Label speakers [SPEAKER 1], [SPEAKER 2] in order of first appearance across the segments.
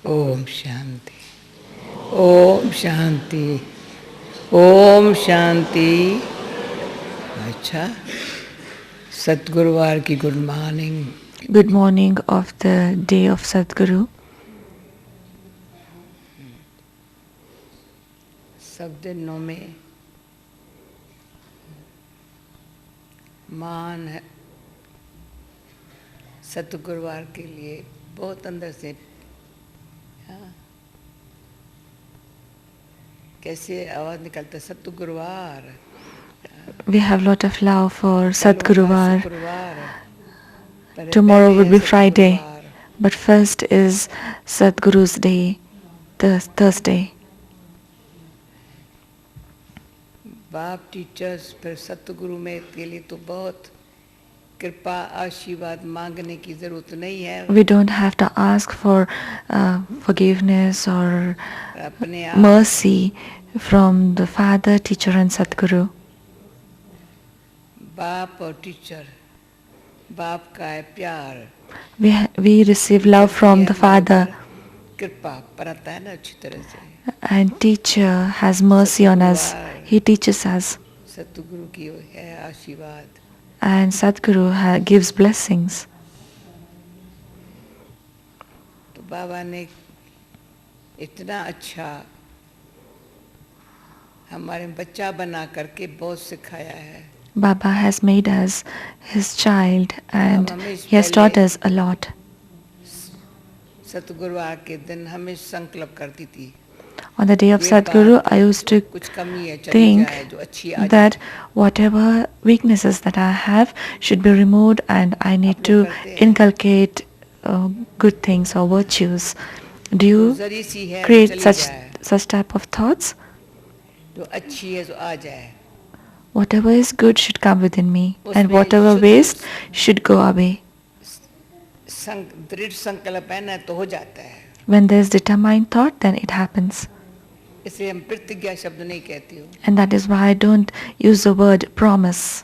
[SPEAKER 1] Om Shanti. Om Shanti. Om Shanti. अच्छा, सतगुरुवार की good morning.
[SPEAKER 2] Good morning of the day of Sadhguru.
[SPEAKER 1] सब दिनों में मान है सतगुरुवार के लिए बहुत अंदर से. हाँ, कैसे आवाज निकलता है सतगुरुवार.
[SPEAKER 2] We have lot of love for Sadhguruvar.
[SPEAKER 1] शुक्रवार.
[SPEAKER 2] Tomorrow would be Friday, but first is Sadhguru's day, Thursday.
[SPEAKER 1] बाप टीचर्स फिर सतगुरु में के लिए तो बहुत कृपा आशीर्वाद मांगने की जरूरत नहीं है.
[SPEAKER 2] We don't have to ask for forgiveness or
[SPEAKER 1] अपने आप
[SPEAKER 2] mercy from the Father, Teacher and Sadhguru.
[SPEAKER 1] बाप और टीचर, बाप का है प्यार.
[SPEAKER 2] We receive love from the Father,
[SPEAKER 1] कृपा पराता है ना अच्छी तरह से.
[SPEAKER 2] and Teacher has mercy on us. He teaches us,
[SPEAKER 1] सतगुरु की है आशीर्वाद.
[SPEAKER 2] and Sadhguru gives blessings.
[SPEAKER 1] तो बाबा ने इतना अच्छा हमारे बच्चा बना करके बहुत सिखाया है.
[SPEAKER 2] Baba has made us his child and he has taught us a lot.
[SPEAKER 1] सतगुरुवार के दिन हमेशा संकल्प करती थी.
[SPEAKER 2] On the day of Sadhguru, I used to think that whatever weaknesses that I have should be removed and I need to inculcate good things or virtues. Do you create such type of thoughts?
[SPEAKER 1] जो अच्छी है जो आ जाए.
[SPEAKER 2] Whatever is good should come within me and whatever waste should go away.
[SPEAKER 1] दृढ़ संकल्प है ना तो हो जाता है.
[SPEAKER 2] When there is determined thought, then it happens.
[SPEAKER 1] इसलिए हम प्रतिज्ञा शब्द नहीं कहती हूँ.
[SPEAKER 2] And that is why I don't use the word promise.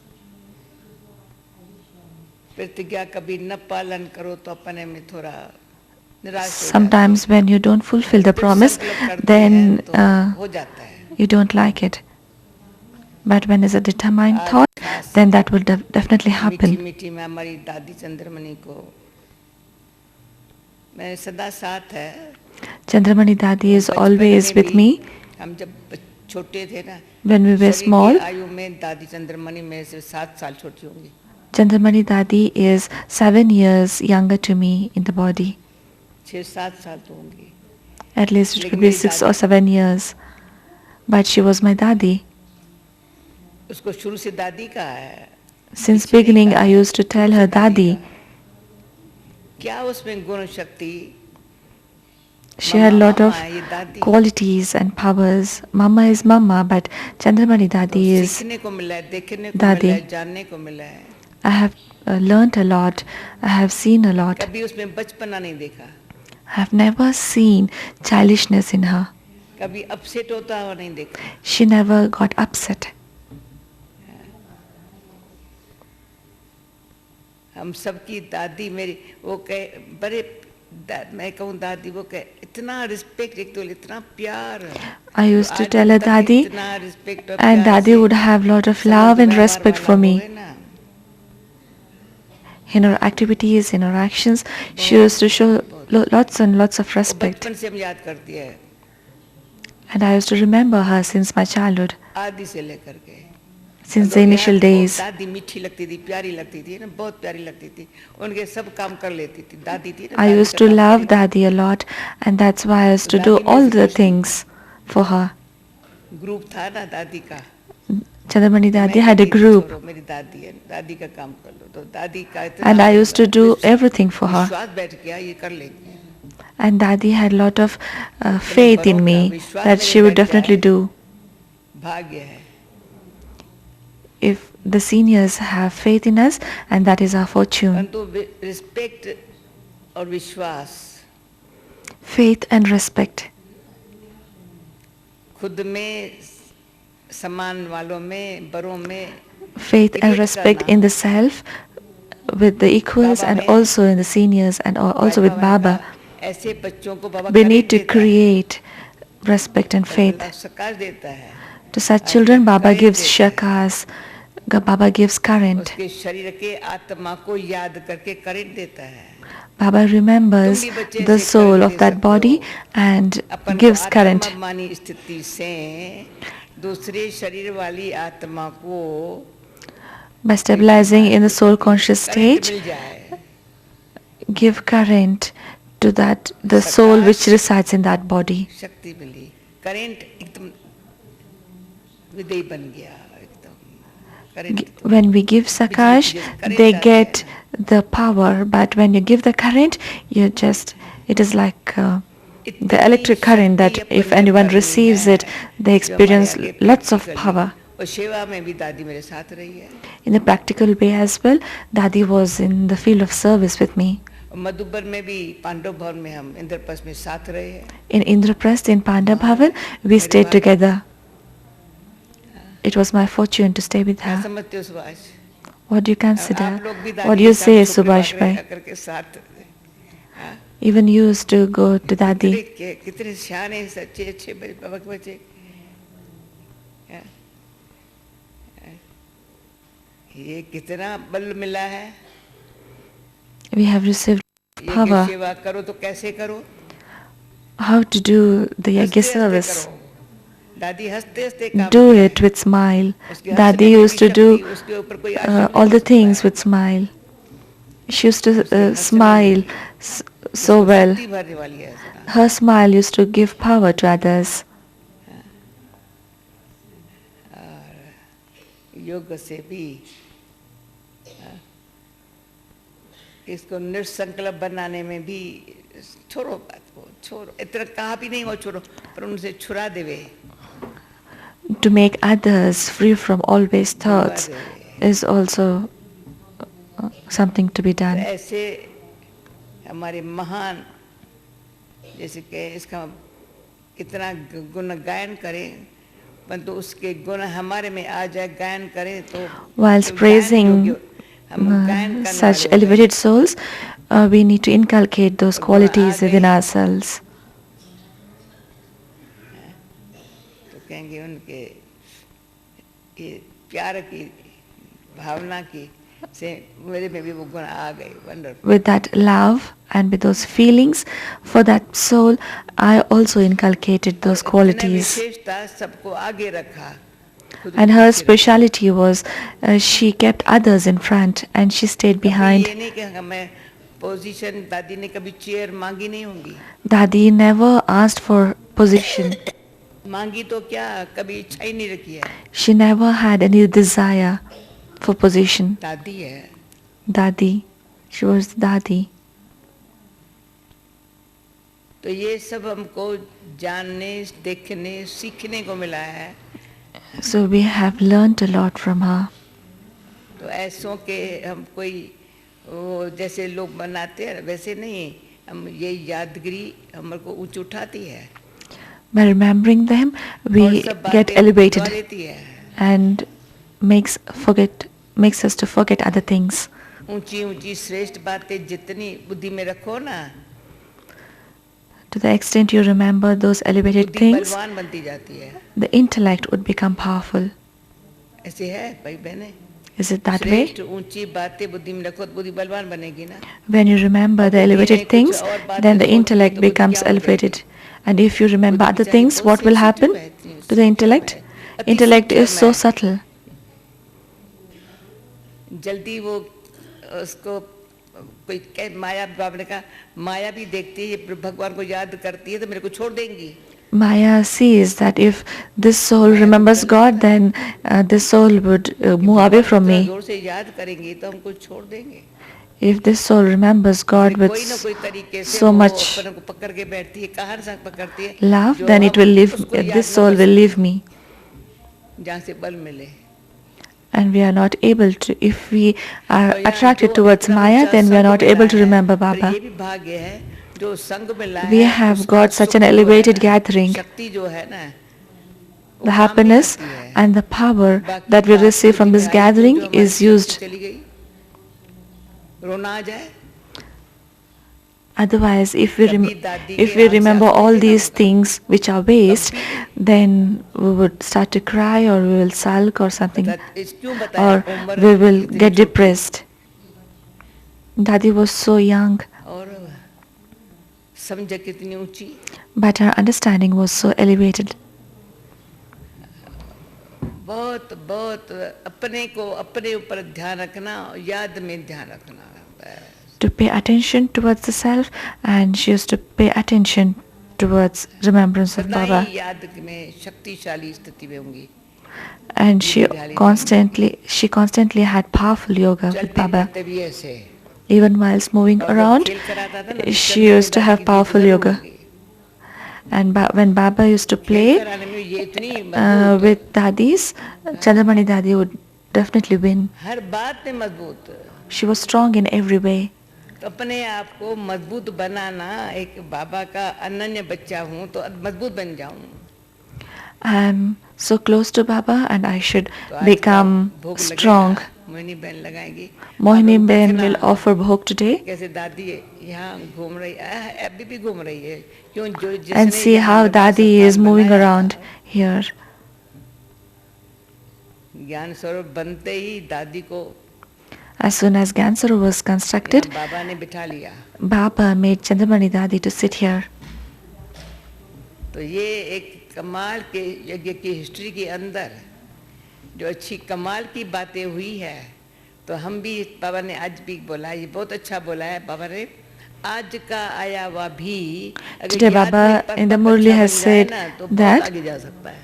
[SPEAKER 1] प्रतिज्ञा कभी न पालन करो तो अपने में थोड़ा निराश हो.
[SPEAKER 2] Sometimes when you don't fulfill the promise, then you don't like it. But when it's a determined thought, then that will definitely happen.
[SPEAKER 1] मीठी में हमारी दादी चंद्रमणि को मैं सदा साथ है.
[SPEAKER 2] Chandramani Dadi is always with me.
[SPEAKER 1] हम जब छोटे थे ना,
[SPEAKER 2] When we were small,
[SPEAKER 1] आयु में दादी चंद्रमणि में से 7 साल छोटी होंगी.
[SPEAKER 2] Chandramani Dadi is 7 years younger to me in the body.
[SPEAKER 1] 6-7 साल तो होंगी.
[SPEAKER 2] At least it could be 6 or 7 years. But she was my Dadi.
[SPEAKER 1] उसको शुरू से दादी का है.
[SPEAKER 2] Since beginning, I used to tell her Dadi.
[SPEAKER 1] क्या उसमें गुण शक्ति.
[SPEAKER 2] She had a lot of qualities and powers. Mama is Mama, but Chandramani Dadi is Dadi. I have learnt a lot. I have seen a lot. I have never seen childishness in her. She never got upset.
[SPEAKER 1] हम सबकी दादी मेरी वो कहे बड़े मैं कहूँ दादी वो कहे इतना रिस्पेक्ट एक तो इतना प्यार.
[SPEAKER 2] I used to tell her Dadi, and Dadi would have lot of love and respect for me. In her activities, in her actions, she used to show lots and lots of respect. And I used to remember her since my childhood. Since the initial days. I used to love Dadi a lot, and that's why I used to do all the things for her. Chandramani Dadi had a group, and I used to do everything for her. And Dadi had a lot of faith in me that she would definitely do. If the seniors have faith in us, and that is our fortune. Faith and respect. Faith and respect in the self, with the equals, and also in the seniors, and also with Baba.
[SPEAKER 1] ऐसे बच्चों को बाबा
[SPEAKER 2] We
[SPEAKER 1] current
[SPEAKER 2] need to
[SPEAKER 1] देता है,
[SPEAKER 2] create respect and faith.
[SPEAKER 1] अल्लाह सकार देता है,
[SPEAKER 2] To such
[SPEAKER 1] आपको
[SPEAKER 2] children, Baba
[SPEAKER 1] current
[SPEAKER 2] gives
[SPEAKER 1] देता है,
[SPEAKER 2] shakas, Baba gives current.
[SPEAKER 1] उसके शरीर के आत्मा को याद करके करेंट देता है।
[SPEAKER 2] Baba remembers the soul of that body and
[SPEAKER 1] अपन को
[SPEAKER 2] gives current.
[SPEAKER 1] आत्मामानी स्थिति से दूसरे शरीर वाली आत्मा को
[SPEAKER 2] By stabilizing in the soul conscious
[SPEAKER 1] current
[SPEAKER 2] stage,
[SPEAKER 1] मिल जाए,
[SPEAKER 2] give current to that the soul which resides in that body.
[SPEAKER 1] शक्ति मिली, करंट एकदम विदेही बन गया, एकदम current.
[SPEAKER 2] When we give Sakash, they get the power, but when you give the current, you just, it is like the electric current that if anyone receives it, they experience lots of power.
[SPEAKER 1] और सेवा में भी दादी मेरे साथ रही है।
[SPEAKER 2] In the practical way as well, Dadi was in the field of service with me.
[SPEAKER 1] मधुबर में भी पांडव भवन में हम इंद्रप्रस्थ में साथ रहे हैं।
[SPEAKER 2] In Indraprasth, in Pandava Bhavan, we stayed together. It was my fortune to stay with
[SPEAKER 1] क्या
[SPEAKER 2] her.
[SPEAKER 1] समझते हो सुभाष?
[SPEAKER 2] What do you
[SPEAKER 1] आप
[SPEAKER 2] consider?
[SPEAKER 1] लोग भी दादी
[SPEAKER 2] What do
[SPEAKER 1] के
[SPEAKER 2] you
[SPEAKER 1] साथ
[SPEAKER 2] say,
[SPEAKER 1] सुखी
[SPEAKER 2] Subhash
[SPEAKER 1] बागरे
[SPEAKER 2] bhai?
[SPEAKER 1] करके साथ,
[SPEAKER 2] Even you used to go to Dadi.
[SPEAKER 1] कितने सियाने सच्चे अच्छे बाबा के बच्चे, ये कितना बल मिला है।
[SPEAKER 2] We have received
[SPEAKER 1] ये कि
[SPEAKER 2] power.
[SPEAKER 1] सेवा करो तो कैसे करो,
[SPEAKER 2] How to do the
[SPEAKER 1] हंसते
[SPEAKER 2] yajna
[SPEAKER 1] हंसते
[SPEAKER 2] service.
[SPEAKER 1] करो। दादी हंसते हंसते काम
[SPEAKER 2] Do
[SPEAKER 1] किया
[SPEAKER 2] it
[SPEAKER 1] है।
[SPEAKER 2] with smile.
[SPEAKER 1] उसके हंसने
[SPEAKER 2] Dadi
[SPEAKER 1] की
[SPEAKER 2] used to
[SPEAKER 1] शक्ति,
[SPEAKER 2] do
[SPEAKER 1] उसके ऊपर कोई आश्रम
[SPEAKER 2] all
[SPEAKER 1] नहीं
[SPEAKER 2] the
[SPEAKER 1] हो
[SPEAKER 2] things
[SPEAKER 1] सकता
[SPEAKER 2] with smile. She used to
[SPEAKER 1] हंसने
[SPEAKER 2] smile
[SPEAKER 1] वाली है।
[SPEAKER 2] so
[SPEAKER 1] उसको
[SPEAKER 2] well.
[SPEAKER 1] शक्ति भरने वाली है ऐसा।
[SPEAKER 2] Her smile used to give power to others.
[SPEAKER 1] योग से भी इसको निसंकल्प बनाने में भी छोड़ो बात को, छोड़ो, इतना कहा भी नहीं हो छोड़ो, पर उनसे छुड़ा देवे।
[SPEAKER 2] To make others free from all waste thoughts is also something to be done.
[SPEAKER 1] ऐसे हमारे महान, जैसे कि इसका कितना गुण गायन करें, परंतु उसके गुण हमारे में आ जाए, गायन करें तो
[SPEAKER 2] Whilst praising such elevated souls, we need to inculcate those qualities within ourselves.
[SPEAKER 1] तो कहेंगे उनके ये प्यार की भावना की से मेरे में भी वो गुण आ गए। Wonderful.
[SPEAKER 2] With that love and with those feelings for that soul, I also inculcated those qualities.
[SPEAKER 1] विशेषता सबको आगे रखा।
[SPEAKER 2] And her speciality was she kept others in front and she stayed behind.
[SPEAKER 1] ये नहीं कि हमें पोजीशन, दादी ने कभी चेयर मांगी नहीं होंगी।
[SPEAKER 2] Dadi never asked for position.
[SPEAKER 1] मांगी तो क्या, कभी इच्छा ही नहीं रखी है।
[SPEAKER 2] She never had any desire for position.
[SPEAKER 1] दादी है।
[SPEAKER 2] Dadi, she was Dadi.
[SPEAKER 1] तो ये सब हमको जानने, देखने, सीखने को मिला है।
[SPEAKER 2] So we have learnt a lot from her.
[SPEAKER 1] तो ऐसों के हम कोई वो जैसे लोग बनाते हैं वैसे नहीं, हम ये यादगिरी हमारे को ऊंच उठाती है।
[SPEAKER 2] By remembering them, we get elevated and makes us to forget other things.
[SPEAKER 1] ऊंची ऊंची श्रेष्ठ बातें जितनी बुद्धि में रखो ना,
[SPEAKER 2] to the extent you remember those elevated things,
[SPEAKER 1] बलवान बनती जाती है।
[SPEAKER 2] the intellect would become powerful.
[SPEAKER 1] ऐसे है भाई बहने।
[SPEAKER 2] Is it that way?
[SPEAKER 1] श्रेष्ठ ऊंची बातें बुद्धि में रखो तो बुद्धि बलवान बनेगी ना।
[SPEAKER 2] When you remember the elevated things, then the intellect becomes elevated. And if you remember other things, what will happen to the intellect? Intellect is so subtle.
[SPEAKER 1] जल्दी वो उसको कोई कह, माया बाबा ने कहा माया भी देखती है, भगवान को याद करती है तो मेरे को छोड़ देंगी।
[SPEAKER 2] Maya sees that if this soul remembers God, then this soul would move away from me.
[SPEAKER 1] जोर से याद करेंगी तो हमको छोड़ देंगे।
[SPEAKER 2] If this soul remembers God with
[SPEAKER 1] कोई ना कोई तरीके से
[SPEAKER 2] so
[SPEAKER 1] वो
[SPEAKER 2] much
[SPEAKER 1] अपन को पकड़ के बैठती है, कहाँ से पकड़ती है,
[SPEAKER 2] love,
[SPEAKER 1] जो
[SPEAKER 2] then it
[SPEAKER 1] हम
[SPEAKER 2] will leave.
[SPEAKER 1] उसको याद
[SPEAKER 2] This
[SPEAKER 1] न
[SPEAKER 2] soul
[SPEAKER 1] कर
[SPEAKER 2] will
[SPEAKER 1] सकें,
[SPEAKER 2] leave me,
[SPEAKER 1] जहाँ से बल मिले।
[SPEAKER 2] and we are not able to. If we are
[SPEAKER 1] तो यहाँ
[SPEAKER 2] attracted
[SPEAKER 1] जो
[SPEAKER 2] towards
[SPEAKER 1] इतना
[SPEAKER 2] Maya,
[SPEAKER 1] ऊंचा
[SPEAKER 2] then we are
[SPEAKER 1] संग
[SPEAKER 2] not
[SPEAKER 1] मिला
[SPEAKER 2] able to
[SPEAKER 1] है,
[SPEAKER 2] remember
[SPEAKER 1] पर
[SPEAKER 2] Baba.
[SPEAKER 1] ये भी भाग्य है जो संग मिला
[SPEAKER 2] We
[SPEAKER 1] है,
[SPEAKER 2] have
[SPEAKER 1] उसका
[SPEAKER 2] got such
[SPEAKER 1] सुख
[SPEAKER 2] an
[SPEAKER 1] जो है
[SPEAKER 2] elevated
[SPEAKER 1] ना,
[SPEAKER 2] gathering.
[SPEAKER 1] शक्ति जो है ना, वो
[SPEAKER 2] The
[SPEAKER 1] काम भी
[SPEAKER 2] happiness
[SPEAKER 1] करती है।
[SPEAKER 2] and the power
[SPEAKER 1] बाकी
[SPEAKER 2] that we
[SPEAKER 1] बात
[SPEAKER 2] receive from
[SPEAKER 1] बुद्धि
[SPEAKER 2] this
[SPEAKER 1] में आई तो
[SPEAKER 2] gathering
[SPEAKER 1] जो हमारी
[SPEAKER 2] is
[SPEAKER 1] शक्ति
[SPEAKER 2] used.
[SPEAKER 1] चली गई, रोना आ जाए
[SPEAKER 2] Otherwise, if
[SPEAKER 1] कभी दादी
[SPEAKER 2] if
[SPEAKER 1] के
[SPEAKER 2] we
[SPEAKER 1] आँख से
[SPEAKER 2] remember
[SPEAKER 1] आंसू
[SPEAKER 2] all
[SPEAKER 1] नहीं
[SPEAKER 2] these
[SPEAKER 1] देखा
[SPEAKER 2] things which are waste,
[SPEAKER 1] कभी नहीं
[SPEAKER 2] then we would start to cry, or we will sulk or something,
[SPEAKER 1] क्यों बताया
[SPEAKER 2] or
[SPEAKER 1] उम्र
[SPEAKER 2] we will
[SPEAKER 1] कितनी
[SPEAKER 2] get
[SPEAKER 1] छोटी
[SPEAKER 2] depressed. Dadi was so young,
[SPEAKER 1] और समझ कितनी ऊंची
[SPEAKER 2] but her understanding was so elevated.
[SPEAKER 1] बहुत बहुत अपने को अपने ऊपर ध्यान रखना याद में ध्यान रखना बस
[SPEAKER 2] To pay attention towards the self, and she used to pay attention towards remembrance of
[SPEAKER 1] सदा
[SPEAKER 2] Baba.
[SPEAKER 1] ही याद में शक्तिशाली स्थिति में होंगी
[SPEAKER 2] And
[SPEAKER 1] Visualizing.
[SPEAKER 2] she constantly had powerful yoga with
[SPEAKER 1] चलते
[SPEAKER 2] Baba.
[SPEAKER 1] फिरते भी ऐसे
[SPEAKER 2] Even whilst moving
[SPEAKER 1] और जब
[SPEAKER 2] around,
[SPEAKER 1] खेल कराता था ना तो
[SPEAKER 2] she
[SPEAKER 1] चंद्रमणि
[SPEAKER 2] used to
[SPEAKER 1] दादी
[SPEAKER 2] have
[SPEAKER 1] की
[SPEAKER 2] powerful
[SPEAKER 1] दीदी जरूर
[SPEAKER 2] yoga.
[SPEAKER 1] होंगी
[SPEAKER 2] And when Baba used to
[SPEAKER 1] खेल
[SPEAKER 2] play
[SPEAKER 1] कराने में ये इतनी मजबूत
[SPEAKER 2] with Dadis, Chandramani Dadi would definitely win.
[SPEAKER 1] हर बात में मजबूत
[SPEAKER 2] She was strong in every way.
[SPEAKER 1] तो अपने आप को मजबूत बनाना एक बाबा का अनन्य बच्चा हूँ तो मजबूत बन जाऊँ
[SPEAKER 2] I'm so close to Baba, and I should
[SPEAKER 1] तो आज का
[SPEAKER 2] become
[SPEAKER 1] भोग
[SPEAKER 2] strong.
[SPEAKER 1] लगेगा मोहिनी बहन लगाएंगी
[SPEAKER 2] Mohini
[SPEAKER 1] आप
[SPEAKER 2] Ben
[SPEAKER 1] देखना
[SPEAKER 2] will offer bhog today,
[SPEAKER 1] कैसे दादी यहाँ घूम रही अभी भी घूम रही है क्यों जो
[SPEAKER 2] and
[SPEAKER 1] जिसने
[SPEAKER 2] see
[SPEAKER 1] यहाँ
[SPEAKER 2] how
[SPEAKER 1] निवास
[SPEAKER 2] Dadi is
[SPEAKER 1] स्थान
[SPEAKER 2] moving
[SPEAKER 1] बनाया
[SPEAKER 2] around
[SPEAKER 1] था,
[SPEAKER 2] here.
[SPEAKER 1] ज्ञान स्वरूप बनते ही दादी को
[SPEAKER 2] As soon as Gansuru was constructed,
[SPEAKER 1] यहाँ बाबा ने बिठा लिया
[SPEAKER 2] Baba made Chandramani Dadi to sit here.
[SPEAKER 1] तो ये एक कमाल के यज्ञ की हिस्ट्री के अंदर जो अच्छी कमाल की बातें हुई है तो हम भी बाबा ने आज भी बोला ये बहुत अच्छा बोला है बाबा ने आज का आया हुआ भी अगर
[SPEAKER 2] Today
[SPEAKER 1] याद
[SPEAKER 2] Baba
[SPEAKER 1] में
[SPEAKER 2] in the
[SPEAKER 1] अच्छा
[SPEAKER 2] Murli
[SPEAKER 1] बन
[SPEAKER 2] has
[SPEAKER 1] जाए
[SPEAKER 2] said
[SPEAKER 1] ना तो बहुत
[SPEAKER 2] that
[SPEAKER 1] आगे जा सकता है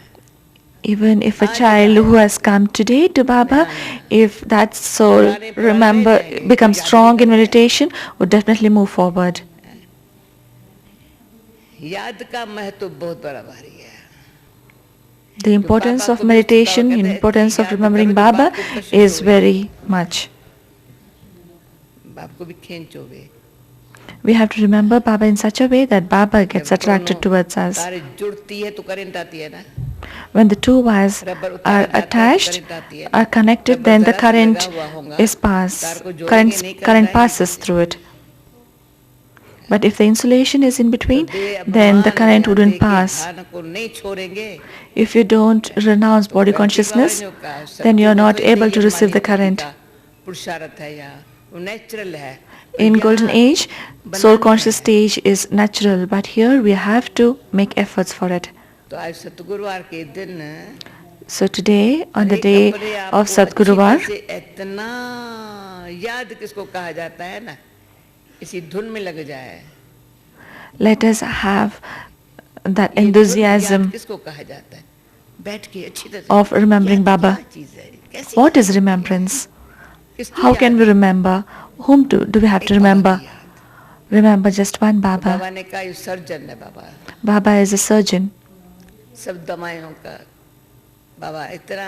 [SPEAKER 2] even if a
[SPEAKER 1] आज
[SPEAKER 2] child
[SPEAKER 1] का
[SPEAKER 2] who
[SPEAKER 1] आया
[SPEAKER 2] has come today to Baba, if that soul
[SPEAKER 1] पुराने पुराने रह जाएंगे,
[SPEAKER 2] becomes
[SPEAKER 1] याद नहीं
[SPEAKER 2] strong in
[SPEAKER 1] करते हैं।
[SPEAKER 2] meditation, would definitely move forward.
[SPEAKER 1] याद का महत्व बहुत बड़ा भारी है
[SPEAKER 2] The importance
[SPEAKER 1] बाबा
[SPEAKER 2] of
[SPEAKER 1] को भी उससे
[SPEAKER 2] meditation,
[SPEAKER 1] बाबा कहते हैं,
[SPEAKER 2] importance of
[SPEAKER 1] याद
[SPEAKER 2] remembering
[SPEAKER 1] करो जो
[SPEAKER 2] Baba
[SPEAKER 1] बाप को कशिश
[SPEAKER 2] is
[SPEAKER 1] होवे।
[SPEAKER 2] very much.
[SPEAKER 1] बाप को भी खींच होवे
[SPEAKER 2] We have to remember Baba in such a way that Baba gets
[SPEAKER 1] जब
[SPEAKER 2] attracted
[SPEAKER 1] दोनों
[SPEAKER 2] towards us.
[SPEAKER 1] तारे जुड़ती है तो करंट आती है ना
[SPEAKER 2] When the two wires
[SPEAKER 1] rubber उतारा
[SPEAKER 2] are
[SPEAKER 1] जाता है तो
[SPEAKER 2] attached,
[SPEAKER 1] करंट आती है
[SPEAKER 2] are
[SPEAKER 1] ना
[SPEAKER 2] connected,
[SPEAKER 1] रबर
[SPEAKER 2] then the
[SPEAKER 1] जरा सा
[SPEAKER 2] current
[SPEAKER 1] लगा हुआ होगा
[SPEAKER 2] is
[SPEAKER 1] तार को जोड़ेंगे नहीं करंट
[SPEAKER 2] current
[SPEAKER 1] आएगी
[SPEAKER 2] passes
[SPEAKER 1] कैसे?
[SPEAKER 2] through it. But if the insulation is in
[SPEAKER 1] तो
[SPEAKER 2] between,
[SPEAKER 1] देह
[SPEAKER 2] then the
[SPEAKER 1] अभिमान
[SPEAKER 2] current
[SPEAKER 1] या
[SPEAKER 2] wouldn't
[SPEAKER 1] देह के
[SPEAKER 2] pass.
[SPEAKER 1] भान को नहीं छोड़ेंगे
[SPEAKER 2] If you don't renounce
[SPEAKER 1] तो
[SPEAKER 2] body
[SPEAKER 1] वैदिक बाबा
[SPEAKER 2] consciousness,
[SPEAKER 1] ने कहा
[SPEAKER 2] then you
[SPEAKER 1] सत्य
[SPEAKER 2] are
[SPEAKER 1] में
[SPEAKER 2] not
[SPEAKER 1] तो ऐसे
[SPEAKER 2] able
[SPEAKER 1] he
[SPEAKER 2] to receive the
[SPEAKER 1] हमारी स्थिति
[SPEAKER 2] current.
[SPEAKER 1] का पुरुषार्थ है यहाँ वो नेचुरल है तो
[SPEAKER 2] In golden
[SPEAKER 1] यहाँ
[SPEAKER 2] age, soul
[SPEAKER 1] बनाना
[SPEAKER 2] conscious
[SPEAKER 1] है
[SPEAKER 2] stage is natural, but here we have to make efforts for it.
[SPEAKER 1] तो आज सतगुरुवार के दिन
[SPEAKER 2] So today, on the
[SPEAKER 1] हरेक
[SPEAKER 2] day
[SPEAKER 1] अपने आप
[SPEAKER 2] of
[SPEAKER 1] को अच्छी
[SPEAKER 2] Sadguruvar,
[SPEAKER 1] तरह से इतना याद किसको कहा जाता है ना इसी धुन में लग जाए
[SPEAKER 2] let us have that
[SPEAKER 1] ये धुन याद
[SPEAKER 2] enthusiasm
[SPEAKER 1] किसको कहा जाता है बैठ के अच्छी तरह से
[SPEAKER 2] of remembering
[SPEAKER 1] याद
[SPEAKER 2] Baba.
[SPEAKER 1] क्या चीज है कैसे
[SPEAKER 2] What
[SPEAKER 1] याद
[SPEAKER 2] is
[SPEAKER 1] है?
[SPEAKER 2] remembrance?
[SPEAKER 1] किसकी
[SPEAKER 2] How
[SPEAKER 1] याद
[SPEAKER 2] can we
[SPEAKER 1] है?
[SPEAKER 2] remember? Whom do we have to
[SPEAKER 1] एक बाबा
[SPEAKER 2] remember?
[SPEAKER 1] की याद।
[SPEAKER 2] Remember just one
[SPEAKER 1] तो
[SPEAKER 2] Baba.
[SPEAKER 1] बाबा ने कहा ये सर्जन है बाबा
[SPEAKER 2] Baba is a surgeon.
[SPEAKER 1] सब दवाइयों का बाबा इतना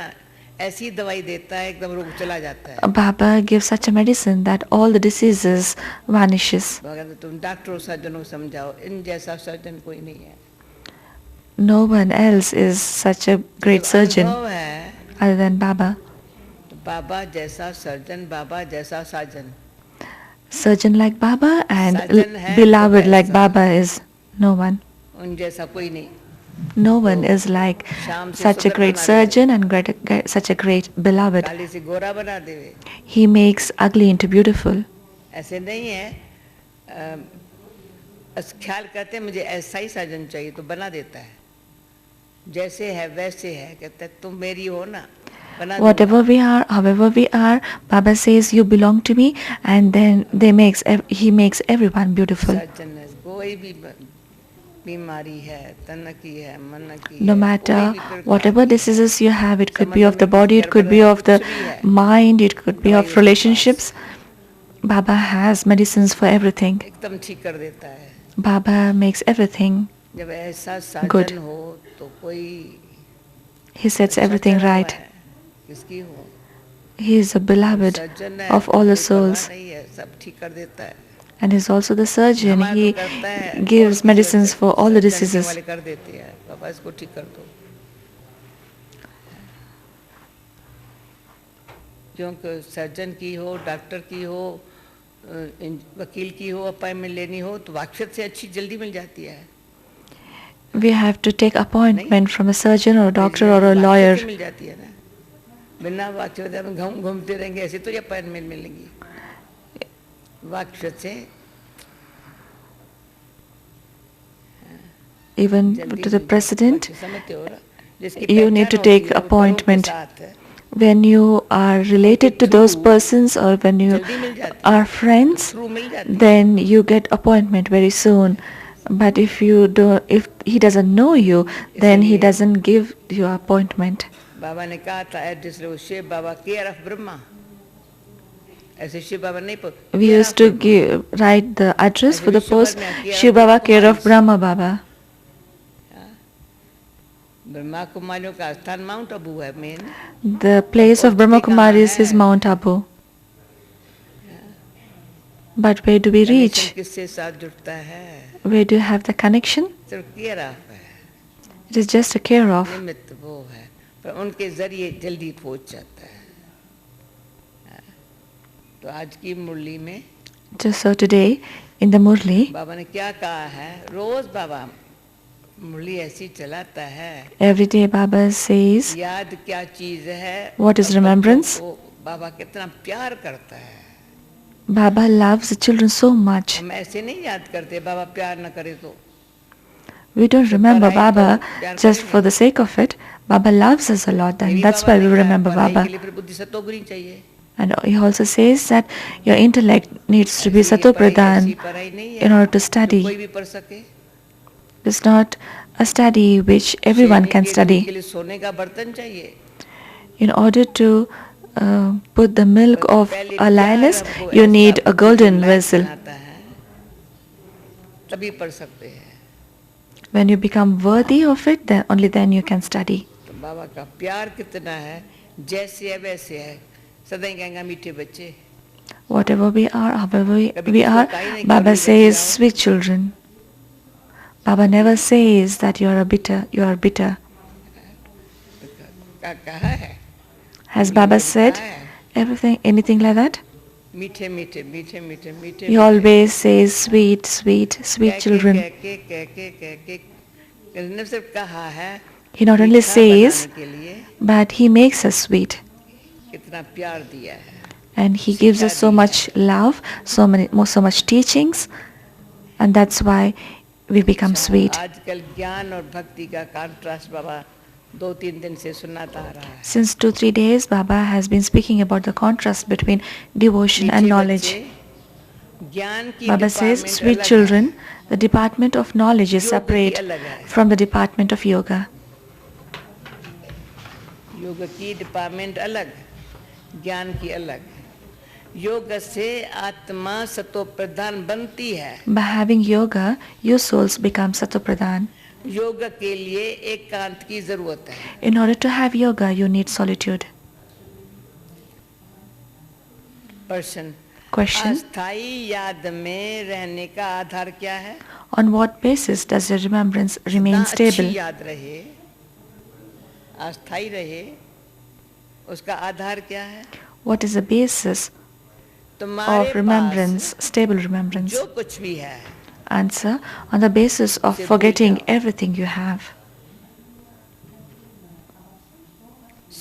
[SPEAKER 1] ऐसी दवाई देता है एकदम रोग चला जाता है
[SPEAKER 2] Baba gives such a medicine that all the diseases vanishes.
[SPEAKER 1] बाबा कहते तुम डॉक्टरों सर्जनों को समझाओ इन जैसा सर्जन कोई नहीं है
[SPEAKER 2] No one else is such a great
[SPEAKER 1] जब
[SPEAKER 2] surgeon
[SPEAKER 1] अनुभव है
[SPEAKER 2] other than Baba.
[SPEAKER 1] तो बाबा जैसा सर्जन बाबा जैसा साजन
[SPEAKER 2] Surgeon like Baba and
[SPEAKER 1] साजन है
[SPEAKER 2] beloved
[SPEAKER 1] तो
[SPEAKER 2] like
[SPEAKER 1] ऐसा।
[SPEAKER 2] Baba is no one.
[SPEAKER 1] उन जैसा कोई नहीं
[SPEAKER 2] No one is like
[SPEAKER 1] शाम से
[SPEAKER 2] such a
[SPEAKER 1] सुंदर
[SPEAKER 2] great
[SPEAKER 1] बना
[SPEAKER 2] surgeon and such a great beloved.
[SPEAKER 1] काली से गोरा बना देवे
[SPEAKER 2] He makes ugly into beautiful.
[SPEAKER 1] ऐसे नहीं है ख्याल करते हैं मुझे ऐसा ही साजन चाहिए तो बना देता है जैसे है वैसे है कहता है तुम मेरी हो ना बना दूंगा।
[SPEAKER 2] Whatever we are, however we are, Baba says you belong to me, and then he makes everyone beautiful.
[SPEAKER 1] Surgeon है कोई भी बीमारी है तन की है मन की
[SPEAKER 2] No
[SPEAKER 1] है,
[SPEAKER 2] matter
[SPEAKER 1] कोई भी प्रकार
[SPEAKER 2] whatever
[SPEAKER 1] की
[SPEAKER 2] diseases you have, it could be of
[SPEAKER 1] समझ
[SPEAKER 2] the
[SPEAKER 1] में
[SPEAKER 2] body,
[SPEAKER 1] किसी
[SPEAKER 2] it could be
[SPEAKER 1] गड़बड़ है,
[SPEAKER 2] of the
[SPEAKER 1] कुछ भी है,
[SPEAKER 2] mind, it could be
[SPEAKER 1] दवाई
[SPEAKER 2] of
[SPEAKER 1] उसके
[SPEAKER 2] relationships. Baba has medicines for everything.
[SPEAKER 1] एकदम ठीक कर देता है
[SPEAKER 2] Baba makes everything.
[SPEAKER 1] जब ऐसा
[SPEAKER 2] Good.
[SPEAKER 1] साजन हो तो कोई
[SPEAKER 2] He sets
[SPEAKER 1] अच्छा
[SPEAKER 2] everything
[SPEAKER 1] चला हुआ
[SPEAKER 2] right.
[SPEAKER 1] है, किसकी हो
[SPEAKER 2] He is a beloved
[SPEAKER 1] surgeon है,
[SPEAKER 2] of all the
[SPEAKER 1] कोई परवाह
[SPEAKER 2] souls,
[SPEAKER 1] नहीं है, सब ठीक कर देता है
[SPEAKER 2] and is also the surgeon.
[SPEAKER 1] हमारा
[SPEAKER 2] He
[SPEAKER 1] तो करता है,
[SPEAKER 2] gives
[SPEAKER 1] और किसी
[SPEAKER 2] medicines for all the
[SPEAKER 1] surgeon के
[SPEAKER 2] diseases.
[SPEAKER 1] वाले कर देते हैं पापा इसको ठीक कर दो क्योंकि सर्जन की हो डॉक्टर की हो वकील की हो, अपॉइंटमेंट लेनी हो तो वाक्शत से अच्छी जल्दी मिल जाती है.
[SPEAKER 2] We have to take appointment from a surgeon or a doctor or a lawyer.
[SPEAKER 1] मिल जाती है ना. बिना वाक्शत हम घूमते रहेंगे ऐसे तो अपॉइंटमेंट मिलेंगी. वाक्शत से
[SPEAKER 2] Even to the president, you need to take appointment. When you are related to those persons or when you are friends, then you get appointment very soon. But if he doesn't know you, then he doesn't give you appointment.
[SPEAKER 1] बाबा ने कहा था address लो, Shiv Baba care of Brahma. ऐसे शिव बाबा नहीं.
[SPEAKER 2] We used to write the address for the post, Shiv Baba, care of Brahma Baba.
[SPEAKER 1] Brahma कुमारियों का स्थान mount Abu है main.
[SPEAKER 2] The place of Brahma Kumaris is Mount Abu. But where do we reach?
[SPEAKER 1] किससे साथ जुड़ता है?
[SPEAKER 2] Where do you have the connection?
[SPEAKER 1] सिर्फ care of है.
[SPEAKER 2] It is just a care of.
[SPEAKER 1] निमित्त वो है, पर उनके जरिए जल्दी पहुंच जाता है. तो आज की मुरली में
[SPEAKER 2] So today in the Murli,
[SPEAKER 1] बाबा ने क्या कहा है? रोज बाबा मुरली ऐसी चलाता है.
[SPEAKER 2] every day Baba says,
[SPEAKER 1] याद क्या चीज है?
[SPEAKER 2] what is remembrance?
[SPEAKER 1] बाबा कितना प्यार करता है.
[SPEAKER 2] Baba loves the children so much.
[SPEAKER 1] हम ऐसे नहीं याद करते, बाबा प्यार न करे तो.
[SPEAKER 2] We don't remember Baba just for the sake of it. Baba loves us a lot, and that's why we remember Baba.
[SPEAKER 1] बुद्धि सतोगुणी चाहिए.
[SPEAKER 2] And he also says that your intellect needs to be satopradhan in order to study.
[SPEAKER 1] कोई भी पढ़ सके.
[SPEAKER 2] It's not a study which everyone can study.
[SPEAKER 1] के लिए सोने का बर्तन चाहिए.
[SPEAKER 2] In order to put the milk of a lioness, you need a golden vessel.
[SPEAKER 1] तभी पढ़ सकते हैं.
[SPEAKER 2] When you become worthy of it, then only then you can study.
[SPEAKER 1] तो बाबा का प्यार कितना है, जैसे है वैसे है. सदैव कहेंगे मीठे बच्चे.
[SPEAKER 2] Whatever we are, however we are, Baba says, sweet children. Baba never says that you are bitter.
[SPEAKER 1] कहा है.
[SPEAKER 2] Has Baba said anything like that?
[SPEAKER 1] मीठे मीठे मीठे मीठे मीठे.
[SPEAKER 2] He always says sweet children.
[SPEAKER 1] सिर्फ कहा है.
[SPEAKER 2] He not only says, but he makes us sweet.
[SPEAKER 1] कितना प्यार दिया है.
[SPEAKER 2] And he gives us so much love, so much teachings, and that's why we become sweet.
[SPEAKER 1] आजकल ज्ञान और भक्ति का कंट्रास्ट बाबा 2-3 दिन से सुनाता आ रहा है.
[SPEAKER 2] Since 2-3 days, Baba has been speaking about the contrast between devotion and knowledge. Baba says, sweet children, the department of knowledge is separate from the department of yoga.
[SPEAKER 1] योग की डिपार्टमेंट अलग, ज्ञान की अलग. योग से आत्मा सतो प्रधान बनती है.
[SPEAKER 2] By having yoga, your souls become satopradhan.
[SPEAKER 1] योग के लिए एकांत की जरूरत है.
[SPEAKER 2] In order to have yoga, you need solitude.
[SPEAKER 1] Question. अस्थायी याद में रहने का आधार क्या है?
[SPEAKER 2] On what basis does your remembrance remain stable?
[SPEAKER 1] अच्छी याद रहे, अस्थायी रहे, उसका आधार क्या है?
[SPEAKER 2] What is the basis of remembrance, stable remembrance?
[SPEAKER 1] जो कुछ भी है.
[SPEAKER 2] Answer, on the basis of forgetting everything you have.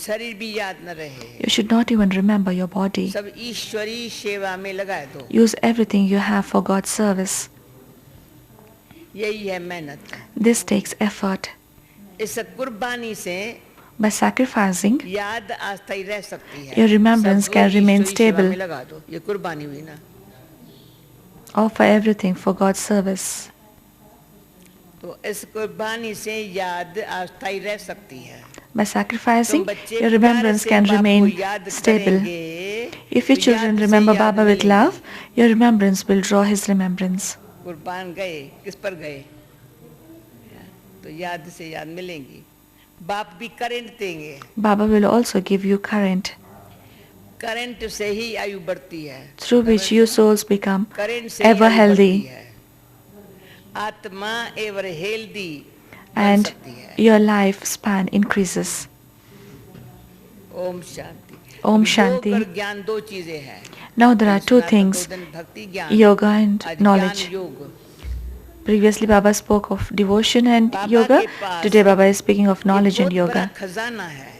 [SPEAKER 1] शरीर भी याद न रहे.
[SPEAKER 2] You should not even remember your body.
[SPEAKER 1] सब ईश्वरी सेवा में लगाए दो.
[SPEAKER 2] Use everything you have for God's service.
[SPEAKER 1] यही है मेहनत.
[SPEAKER 2] This takes effort.
[SPEAKER 1] इस कुर्बानी से
[SPEAKER 2] by sacrificing,
[SPEAKER 1] याद अस्थायी रह सकती है.
[SPEAKER 2] your remembrance can remain stable.
[SPEAKER 1] लगा दो. ये कुर्बानी हुई ना.
[SPEAKER 2] Offer everything for God's service.
[SPEAKER 1] तो इस कुर्बानी से याद अस्थायी रह सकती है.
[SPEAKER 2] By sacrificing, your remembrance can remain stable. If your children remember Baba with love, your remembrance will draw his remembrance.
[SPEAKER 1] कुर्बान गए, किस पर गए? तो याद से याद मिलेंगी. बाप भी करंट देंगे.
[SPEAKER 2] Baba will also give you current.
[SPEAKER 1] Current से ही आयु बढ़ती है.
[SPEAKER 2] Through which your souls become ever healthy.
[SPEAKER 1] आत्मा ever healthy.
[SPEAKER 2] And your lifespan increases.
[SPEAKER 1] Om Shanti.
[SPEAKER 2] Om
[SPEAKER 1] योग
[SPEAKER 2] Shanti.
[SPEAKER 1] और ज्ञान दो चीजें हैं.
[SPEAKER 2] Now there are two
[SPEAKER 1] Sanatan
[SPEAKER 2] things,
[SPEAKER 1] बोधन भक्ति ज्ञान,
[SPEAKER 2] yoga and
[SPEAKER 1] आज
[SPEAKER 2] knowledge.
[SPEAKER 1] ज्ञान योग.
[SPEAKER 2] Previously Baba spoke of devotion and
[SPEAKER 1] Baba
[SPEAKER 2] yoga.
[SPEAKER 1] के पास
[SPEAKER 2] Today Baba is speaking of
[SPEAKER 1] एक
[SPEAKER 2] knowledge and
[SPEAKER 1] बहुत बड़ा
[SPEAKER 2] yoga,
[SPEAKER 1] खजाना है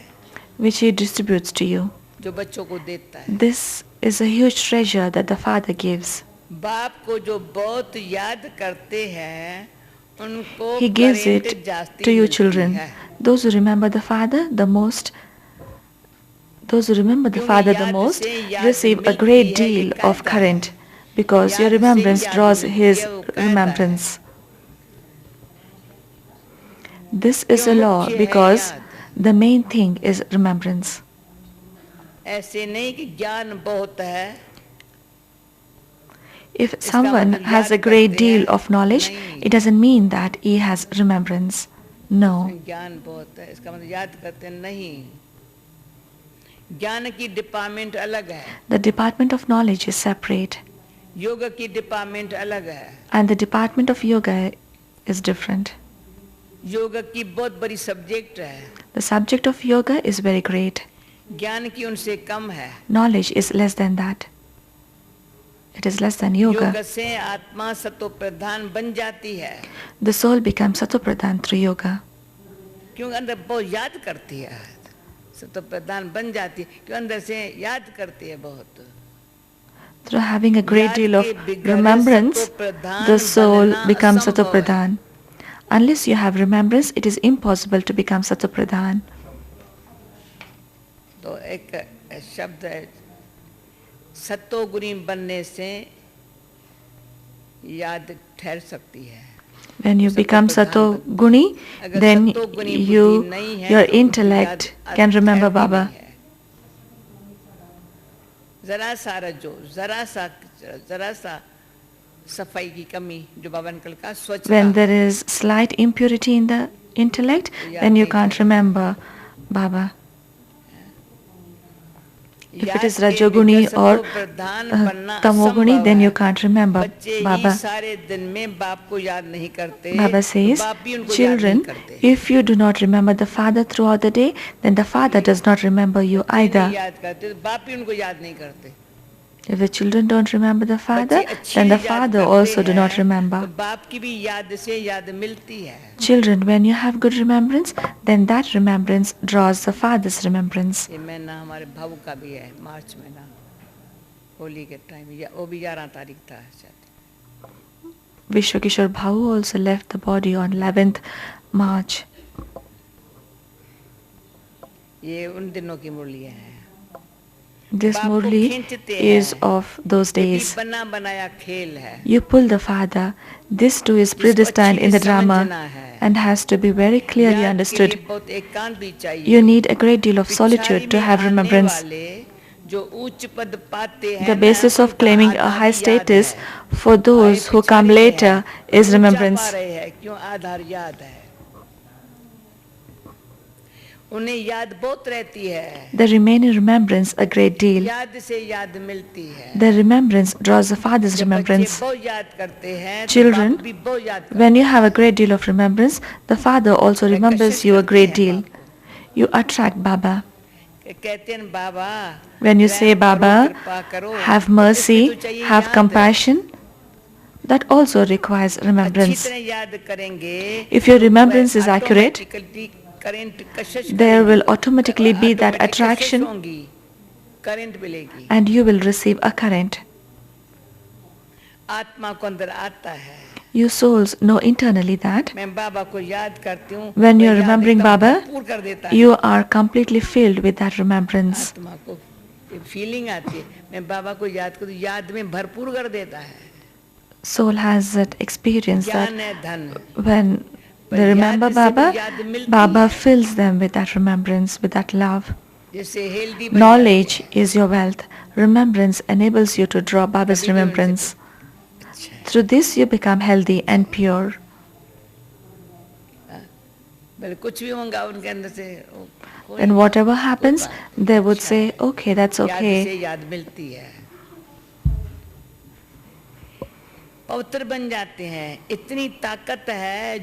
[SPEAKER 2] which he distributes to you.
[SPEAKER 1] जो बच्चों को देता है.
[SPEAKER 2] This is a huge treasure that the Father gives.
[SPEAKER 1] बाप को जो बहुत याद करते हैं उनको
[SPEAKER 2] He gives
[SPEAKER 1] करंट
[SPEAKER 2] it
[SPEAKER 1] जास्ती
[SPEAKER 2] to you
[SPEAKER 1] मिलती
[SPEAKER 2] children.
[SPEAKER 1] है.
[SPEAKER 2] Those who remember the Father the most, receive a great deal of current, because your remembrance draws His remembrance. This is a law because the main thing is remembrance.
[SPEAKER 1] ऐसे नहीं कि ज्ञान बहुत है.
[SPEAKER 2] If someone has a great deal of knowledge, it doesn't mean that he has remembrance. No.
[SPEAKER 1] ज्ञान बहुत है इसका मतलब याद करते नहीं. ज्ञान की डिपार्टमेंट अलग है.
[SPEAKER 2] The department of knowledge is separate.
[SPEAKER 1] योग की डिपार्टमेंट अलग है.
[SPEAKER 2] And the department of yoga is different.
[SPEAKER 1] योग की बहुत बड़ी सब्जेक्ट है.
[SPEAKER 2] The subject of yoga is very great.
[SPEAKER 1] ज्ञान की उनसे कम है.
[SPEAKER 2] Knowledge is less than that. It is less than yoga.
[SPEAKER 1] योग से आत्मा सतो प्रधान बन जाती है.
[SPEAKER 2] The soul becomes satopradhan through yoga.
[SPEAKER 1] क्योंकि अंदर बहुत याद करती है. सतो प्रधान बन जाती है क्यों अंदर से याद करती है बहुत.
[SPEAKER 2] Through having a great deal of remembrance, the soul becomes satopradhan. Unless you have remembrance, it is impossible to become satopradhan.
[SPEAKER 1] तो एक शब्द है सतोगुणी बनने से याद ठहर सकती है.
[SPEAKER 2] When you become sato guni, then your intellect can remember Baba.
[SPEAKER 1] जरा सा सफाई की कमी जो बाबा अंकल का स्वच्छता.
[SPEAKER 2] When there is slight impurity in the intellect, then you can't remember Baba. If it is Rajoguni or Tamoguni, then you can't remember Baba. Baba says, children, if you do not remember the Father throughout the day, then the Father does not remember you either. If the children don't remember the Father, then the Father also do not remember. Children, when you have good remembrance, then that remembrance draws the Father's remembrance. Vishwakishore Bhavu also left the body on 11th March. This Murli is of those days. You pull the Father. This too is predestined in the drama and has to be very clearly understood. You need a great deal of solitude to have remembrance. The basis of claiming a high status for those who come later is remembrance. They remain in remembrance a great deal. The remembrance draws the Father's remembrance. Children, when you have a great deal of remembrance, the Father also remembers you a great deal. You attract Baba. When you say, Baba, have mercy, have compassion, that also requires remembrance. If your remembrance is accurate, there will automatically be that attraction and you will receive a current. You souls know internally that when you are remembering Baba, you are completely filled with that remembrance. Soul has that experience that when they remember Baba, Baba fills them with that remembrance, with that love. Knowledge is your wealth. Remembrance enables you to draw Baba's remembrance. Through this you become healthy and pure. And whatever happens, they would say, okay, that's okay.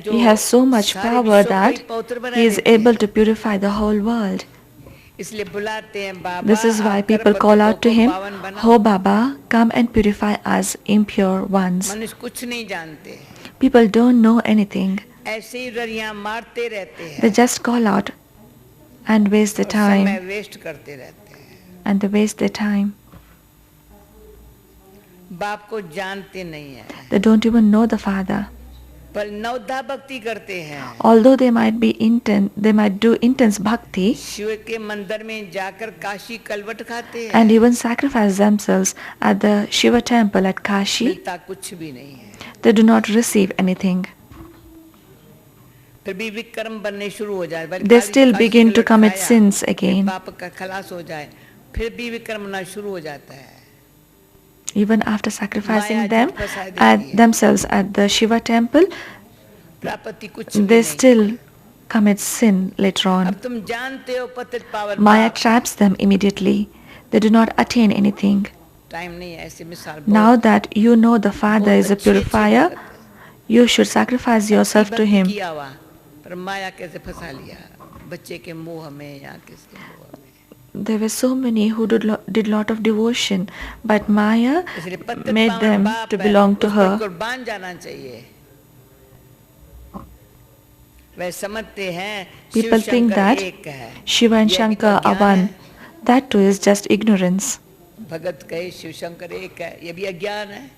[SPEAKER 2] He has so much power that he is able to purify the whole world.
[SPEAKER 1] इसलिए बुलाते हैं बाबा.
[SPEAKER 2] This is why people call out to him, "Oh Baba, come and purify us impure ones."
[SPEAKER 1] मनुष्य कुछ नहीं जानते.
[SPEAKER 2] People don't know anything.
[SPEAKER 1] ऐसे ही ररियां मारते रहते हैं.
[SPEAKER 2] They just call out and waste their
[SPEAKER 1] समय
[SPEAKER 2] time.
[SPEAKER 1] वेस्ट करते रहते हैं.
[SPEAKER 2] And they waste their time.
[SPEAKER 1] बाप को जानते नहीं है.
[SPEAKER 2] They don't even know the Father.
[SPEAKER 1] पर नवधा भक्ति करते हैं.
[SPEAKER 2] Although they might do intense bhakti
[SPEAKER 1] Shiv के मंदिर में जाकर काशी कलवट खाते हैं.
[SPEAKER 2] and even sacrifice themselves at the Shiva temple at Kashi,
[SPEAKER 1] मिलता कुछ भी नहीं है.
[SPEAKER 2] they do not receive anything.
[SPEAKER 1] फिर भी विक्रम बनने शुरू हो जाए.
[SPEAKER 2] They still begin to commit sins again.
[SPEAKER 1] पाप का खलास हो जाए. फिर भी विक्रम बनना शुरू हो जाता है.
[SPEAKER 2] Even after sacrificing themselves at the Shiva temple,
[SPEAKER 1] प्रापति कुछ भी
[SPEAKER 2] they
[SPEAKER 1] नहीं.
[SPEAKER 2] still commit sin later on.
[SPEAKER 1] अब तुम जानते हो पतित पावन
[SPEAKER 2] Maya
[SPEAKER 1] बाप.
[SPEAKER 2] traps them immediately. They do not attain anything.
[SPEAKER 1] Time नहीं है ऐसे मिसाल.
[SPEAKER 2] Now that you know the Father is a purifier, you should sacrifice yourself to him.
[SPEAKER 1] किया हुआ, पर माया कैसे फंसा लिया बच्चे के मोह में या किसके मोह में.
[SPEAKER 2] There were so many who did lot of devotion, but Maya
[SPEAKER 1] इसलिए पतित
[SPEAKER 2] made
[SPEAKER 1] पावन
[SPEAKER 2] them
[SPEAKER 1] बाप
[SPEAKER 2] to
[SPEAKER 1] है,
[SPEAKER 2] belong to
[SPEAKER 1] उस पर
[SPEAKER 2] her.
[SPEAKER 1] कुर्बान जाना चाहिए. वे समझते हैं
[SPEAKER 2] People
[SPEAKER 1] Shiv
[SPEAKER 2] think
[SPEAKER 1] Shankar
[SPEAKER 2] that
[SPEAKER 1] एक है.
[SPEAKER 2] Shiva and
[SPEAKER 1] ये
[SPEAKER 2] Shankar
[SPEAKER 1] भी
[SPEAKER 2] are
[SPEAKER 1] अज्ञान
[SPEAKER 2] one.
[SPEAKER 1] है.
[SPEAKER 2] That too is just ignorance.
[SPEAKER 1] भगत कहे शिव शंकर एक है, ये भी अज्ञान है.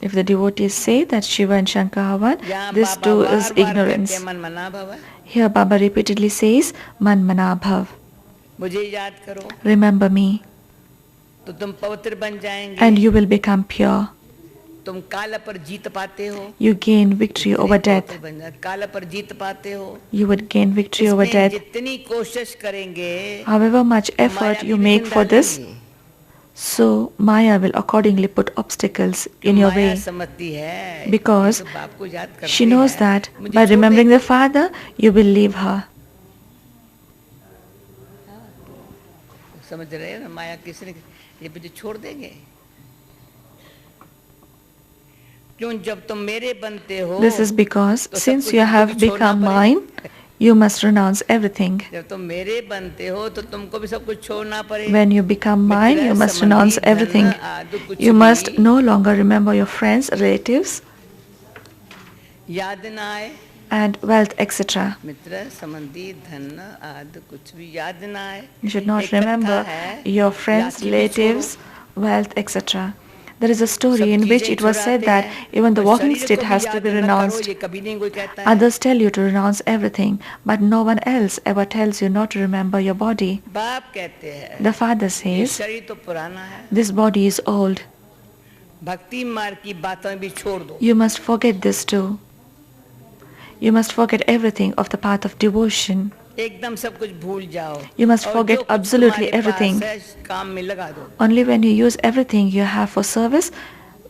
[SPEAKER 2] If the devotees say that Shiva and Shankar are one,
[SPEAKER 1] यहाँ
[SPEAKER 2] this
[SPEAKER 1] बाबा
[SPEAKER 2] too is
[SPEAKER 1] बार-बार
[SPEAKER 2] ignorance.
[SPEAKER 1] कहते हैं, मन मना भव.
[SPEAKER 2] Here Baba repeatedly says, "Man mana bhav."
[SPEAKER 1] मुझे याद करो
[SPEAKER 2] Remember me,
[SPEAKER 1] तो तुम पवित्र बन जाएंगे.
[SPEAKER 2] and you will become pure.
[SPEAKER 1] तुम काल पर जीत पाते हो.
[SPEAKER 2] You gain victory over death.
[SPEAKER 1] काल पर जीत पाते हो.
[SPEAKER 2] You would gain victory over
[SPEAKER 1] इसमें
[SPEAKER 2] death.
[SPEAKER 1] जितनी कोशिश करेंगे
[SPEAKER 2] However much effort you make for this, so Maya will accordingly put obstacles in your way.
[SPEAKER 1] समझती है
[SPEAKER 2] Because
[SPEAKER 1] ये तो बाप को याद करते
[SPEAKER 2] She knows
[SPEAKER 1] हैं,
[SPEAKER 2] that
[SPEAKER 1] मुझे
[SPEAKER 2] by
[SPEAKER 1] छोड़
[SPEAKER 2] remembering
[SPEAKER 1] they.
[SPEAKER 2] the Father, you will leave her.
[SPEAKER 1] समझ रहे हैं ना माया किसने ये मुझे छोड़ देंगे. क्यों जब तुम मेरे बनते हो.
[SPEAKER 2] This is because
[SPEAKER 1] तो सब
[SPEAKER 2] since
[SPEAKER 1] कुछ
[SPEAKER 2] you
[SPEAKER 1] तुमको
[SPEAKER 2] have
[SPEAKER 1] भी छोड़ना
[SPEAKER 2] become
[SPEAKER 1] पड़ेगा.
[SPEAKER 2] mine, you must renounce everything.
[SPEAKER 1] जब तुम मेरे बनते हो तो तुमको भी सब कुछ छोड़ना पड़ेगा.
[SPEAKER 2] When you become mine, you must renounce everything. You must no longer remember your friends, relatives,
[SPEAKER 1] याद ना आए.
[SPEAKER 2] and wealth, etc.
[SPEAKER 1] मित्र संबंधी धन आदि कुछ भी याद ना आए.
[SPEAKER 2] You should not
[SPEAKER 1] एक कथा
[SPEAKER 2] remember
[SPEAKER 1] है,
[SPEAKER 2] your friends,
[SPEAKER 1] लाठी भी
[SPEAKER 2] relatives, wealth, etc. There is a story
[SPEAKER 1] सब
[SPEAKER 2] in which
[SPEAKER 1] चीजें
[SPEAKER 2] it was said
[SPEAKER 1] छुड़ाते
[SPEAKER 2] that
[SPEAKER 1] हैं,
[SPEAKER 2] even the
[SPEAKER 1] पर
[SPEAKER 2] walking
[SPEAKER 1] शरीर
[SPEAKER 2] stick
[SPEAKER 1] को भी
[SPEAKER 2] has to
[SPEAKER 1] याद
[SPEAKER 2] be
[SPEAKER 1] ना करो,
[SPEAKER 2] renounced.
[SPEAKER 1] ये कभी नहीं कोई कहता है.
[SPEAKER 2] Others tell you to renounce everything, but no one else ever tells you not to remember your body.
[SPEAKER 1] बाप कहते हैं
[SPEAKER 2] The Father
[SPEAKER 1] ये
[SPEAKER 2] says,
[SPEAKER 1] शरीर तो पुराना है.
[SPEAKER 2] this body is old.
[SPEAKER 1] भक्ति मार्ग की बातों भी छोड़ दो.
[SPEAKER 2] You must forget this too. You must forget everything of the path of devotion.
[SPEAKER 1] एकदम सब कुछ भूल जाओ.
[SPEAKER 2] You must
[SPEAKER 1] और
[SPEAKER 2] forget
[SPEAKER 1] जो कुछ
[SPEAKER 2] absolutely
[SPEAKER 1] तुम्हारे पास
[SPEAKER 2] everything.
[SPEAKER 1] है, काम में लगा दो.
[SPEAKER 2] Only when you use everything you have for service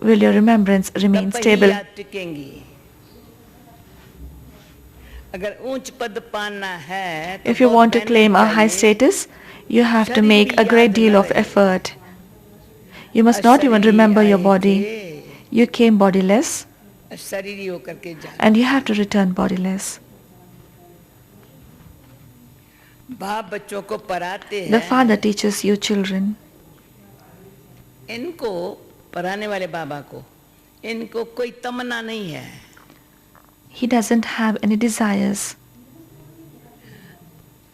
[SPEAKER 2] will your remembrance remain
[SPEAKER 1] तब
[SPEAKER 2] stable.
[SPEAKER 1] याद टिकेंगी. अगर ऊंच पद पाना है तो
[SPEAKER 2] If you
[SPEAKER 1] बहुत
[SPEAKER 2] want to
[SPEAKER 1] मेहनत
[SPEAKER 2] claim a high
[SPEAKER 1] चाहिए.
[SPEAKER 2] status, you have to
[SPEAKER 1] शरीर
[SPEAKER 2] make
[SPEAKER 1] भी
[SPEAKER 2] a great
[SPEAKER 1] याद
[SPEAKER 2] deal
[SPEAKER 1] ना
[SPEAKER 2] of
[SPEAKER 1] रहे.
[SPEAKER 2] effort. You must
[SPEAKER 1] और
[SPEAKER 2] not even
[SPEAKER 1] शरीर
[SPEAKER 2] remember your
[SPEAKER 1] आए
[SPEAKER 2] body.
[SPEAKER 1] थे,
[SPEAKER 2] You came bodiless
[SPEAKER 1] शरीर ही होकर के जा.
[SPEAKER 2] and you have to return bodiless.
[SPEAKER 1] बाप बच्चों को पढ़ाते
[SPEAKER 2] The
[SPEAKER 1] हैं.
[SPEAKER 2] Father teaches you children.
[SPEAKER 1] इनको पढ़ाने वाले बाबा को इनको कोई तमन्ना नहीं है.
[SPEAKER 2] He doesn't have any desires.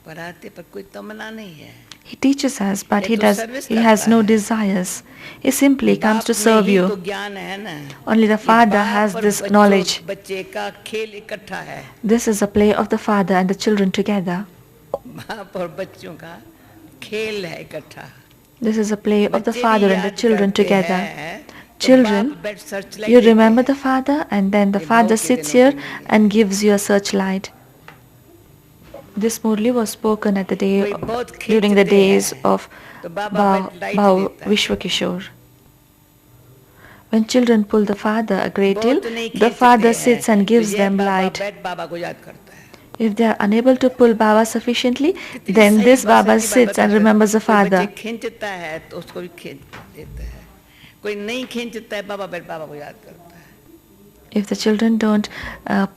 [SPEAKER 1] पढ़ाते पर कोई तमन्ना नहीं है.
[SPEAKER 2] He teaches us, but
[SPEAKER 1] ये तो सर्विस
[SPEAKER 2] he has
[SPEAKER 1] करता
[SPEAKER 2] no
[SPEAKER 1] है.
[SPEAKER 2] desires. He simply comes to
[SPEAKER 1] बाप में
[SPEAKER 2] serve
[SPEAKER 1] ही
[SPEAKER 2] you.
[SPEAKER 1] तो ज्ञान है ना.
[SPEAKER 2] Only the
[SPEAKER 1] ये
[SPEAKER 2] Father
[SPEAKER 1] बाप
[SPEAKER 2] has
[SPEAKER 1] और
[SPEAKER 2] this
[SPEAKER 1] बच्चों-
[SPEAKER 2] knowledge.
[SPEAKER 1] बच्चे का खेल इकट्ठा है.
[SPEAKER 2] This is a play of the Father and the children together.
[SPEAKER 1] बाप और बच्चों का खेल है इकट्ठा.
[SPEAKER 2] This is a play of the
[SPEAKER 1] बच्चे भी
[SPEAKER 2] Father and the
[SPEAKER 1] याद
[SPEAKER 2] children
[SPEAKER 1] करते
[SPEAKER 2] together.
[SPEAKER 1] हैं, तो
[SPEAKER 2] Children,
[SPEAKER 1] बाप बैठ searchlight
[SPEAKER 2] you
[SPEAKER 1] लेते
[SPEAKER 2] remember
[SPEAKER 1] हैं.
[SPEAKER 2] the Father and then the
[SPEAKER 1] ये
[SPEAKER 2] Father
[SPEAKER 1] भाव के
[SPEAKER 2] sits
[SPEAKER 1] दिनों
[SPEAKER 2] here
[SPEAKER 1] की नहीं है.
[SPEAKER 2] and gives you a searchlight. This Murli was spoken at the day
[SPEAKER 1] कोई बहुत
[SPEAKER 2] during the
[SPEAKER 1] खींचते
[SPEAKER 2] days
[SPEAKER 1] हैं,
[SPEAKER 2] of
[SPEAKER 1] तो बाबा लाइट
[SPEAKER 2] Bhau
[SPEAKER 1] देता है.
[SPEAKER 2] Vishwakishore. When children pull the Father a great deal,
[SPEAKER 1] बहुत नहीं
[SPEAKER 2] the
[SPEAKER 1] खींचते
[SPEAKER 2] Father
[SPEAKER 1] हैं,
[SPEAKER 2] sits and
[SPEAKER 1] तो
[SPEAKER 2] gives
[SPEAKER 1] ये
[SPEAKER 2] them
[SPEAKER 1] बाबा
[SPEAKER 2] light.
[SPEAKER 1] बैठ बाबा को याद करता है.
[SPEAKER 2] If they are unable to pull Baba sufficiently,
[SPEAKER 1] कितनी
[SPEAKER 2] then
[SPEAKER 1] सही
[SPEAKER 2] this
[SPEAKER 1] बात
[SPEAKER 2] Baba
[SPEAKER 1] सच्ची बात
[SPEAKER 2] sits and
[SPEAKER 1] बताते हैं.
[SPEAKER 2] remembers the
[SPEAKER 1] कोई
[SPEAKER 2] Father.
[SPEAKER 1] बच्चे खींचता है तो उसको भी खींच देता है. कोई नहीं खींचता है बाबा बैठ बाबा को याद करता है.
[SPEAKER 2] If the children don't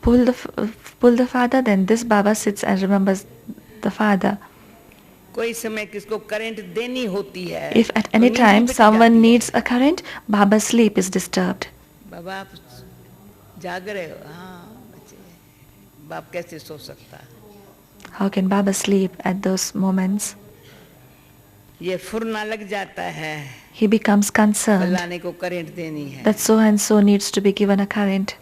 [SPEAKER 2] pull the Father, then this Baba sits and remembers the Father.
[SPEAKER 1] कोई समय किसको करंट देनी होती है,
[SPEAKER 2] If at any time someone needs a current, Baba's sleep is disturbed.
[SPEAKER 1] बाबा आप जाग रहे हो? हाँ बच्चे, बाप कैसे सो सकता है?
[SPEAKER 2] How can Baba sleep at those moments?
[SPEAKER 1] ये फुरना लग जाता है,
[SPEAKER 2] He becomes concerned
[SPEAKER 1] फलाने को करंट देनी है,
[SPEAKER 2] that so and so needs to be given a current.